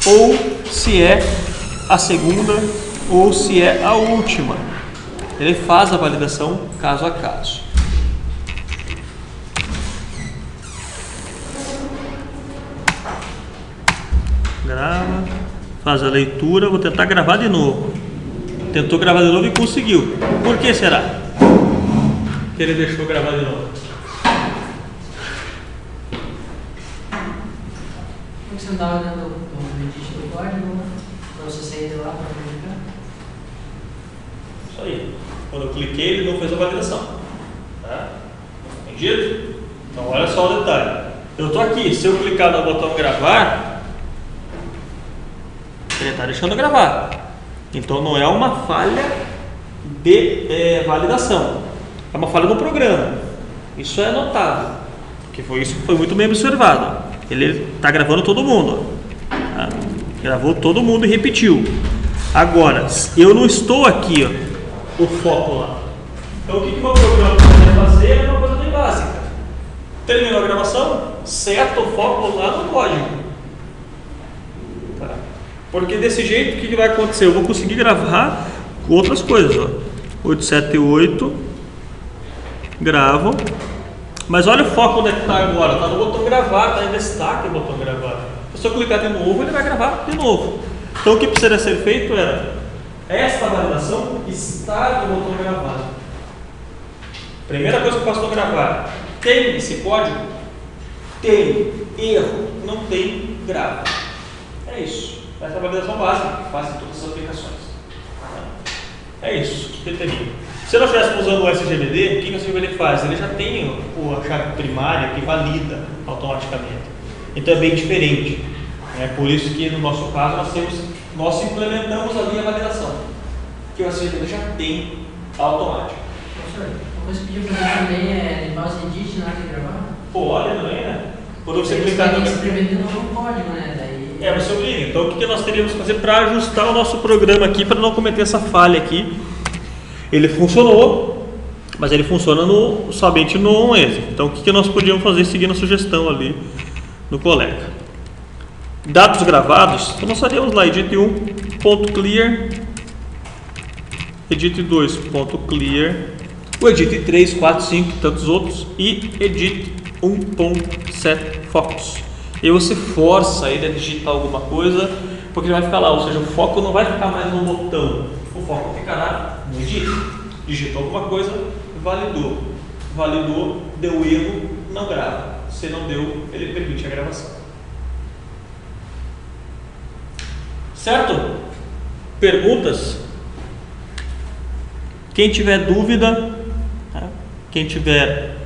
Speaker 2: ou se é a segunda, ou se é a última. Ele faz a validação caso a caso. Grava, faz a leitura, vou tentar gravar de novo. Tentou gravar de novo e conseguiu. Por que será que ele deixou gravar de novo?
Speaker 4: Por que você não estava dentro do edit do código para você sair de lá para verificar?
Speaker 2: Isso aí. Quando eu cliquei, ele não fez a validação. Tá? Entendido? Então olha só o detalhe. Eu estou aqui, se eu clicar no botão gravar, ele está deixando gravar. Então não é uma falha de validação, é uma falha no programa. Isso é notável, porque isso foi muito bem observado. Ele está gravando todo mundo, tá? Gravou todo mundo e repetiu. Agora, eu não estou aqui, ó, o foco lá. Então o que o meu programa pode fazer é uma coisa bem básica. Terminou a gravação, seta o foco lá no código. Tá? Porque desse jeito, o que vai acontecer? Eu vou conseguir gravar outras coisas. Ó. 878, gravo. Mas olha o foco onde está agora. Está no botão gravar, está em destaque o botão gravar. Se eu clicar de novo, ele vai gravar de novo. Então o que precisaria ser feito era esta validação estar no botão gravar. Primeira coisa que eu faço no gravar. Tem esse código? Tem. Erro. Não tem, grava. É isso. Essa é a validação básica que faz em todas as aplicações. É isso que ele teria. Se nós estivéssemos usando o SGBD, o que o SGBD faz? Ele já tem a chave primária que valida automaticamente. Então é bem diferente. É por isso que no nosso caso nós implementamos ali a validação. Que o SGBD já tem automático.
Speaker 4: Professor, uma coisa que pediu para você também é limpar os edits na hora de gravar?
Speaker 2: Pode também, né? Quando você
Speaker 4: Aí
Speaker 2: clicar
Speaker 4: tem
Speaker 2: no...
Speaker 4: que escrever de novo o código, né? Daí...
Speaker 2: você obriga. Então o que nós teríamos que fazer para ajustar o nosso programa aqui, para não cometer essa falha aqui? Ele funcionou, mas ele funciona somente no ONESE. Então o que nós podíamos fazer seguindo a sugestão ali no colega? Dados gravados, então nós faríamos lá edit 1.clear, edit 2.clear, o edit 3, 4, 5 e tantos outros, e edit 1.set focus. E você força ele a digitar alguma coisa, porque ele vai ficar lá, ou seja, o foco não vai ficar mais no botão, o foco ficará no edit. Digitou alguma coisa, validou. Validou, deu erro, não grava. Se não deu, ele permite a gravação. Certo? Perguntas? Quem tiver dúvida, quem tiver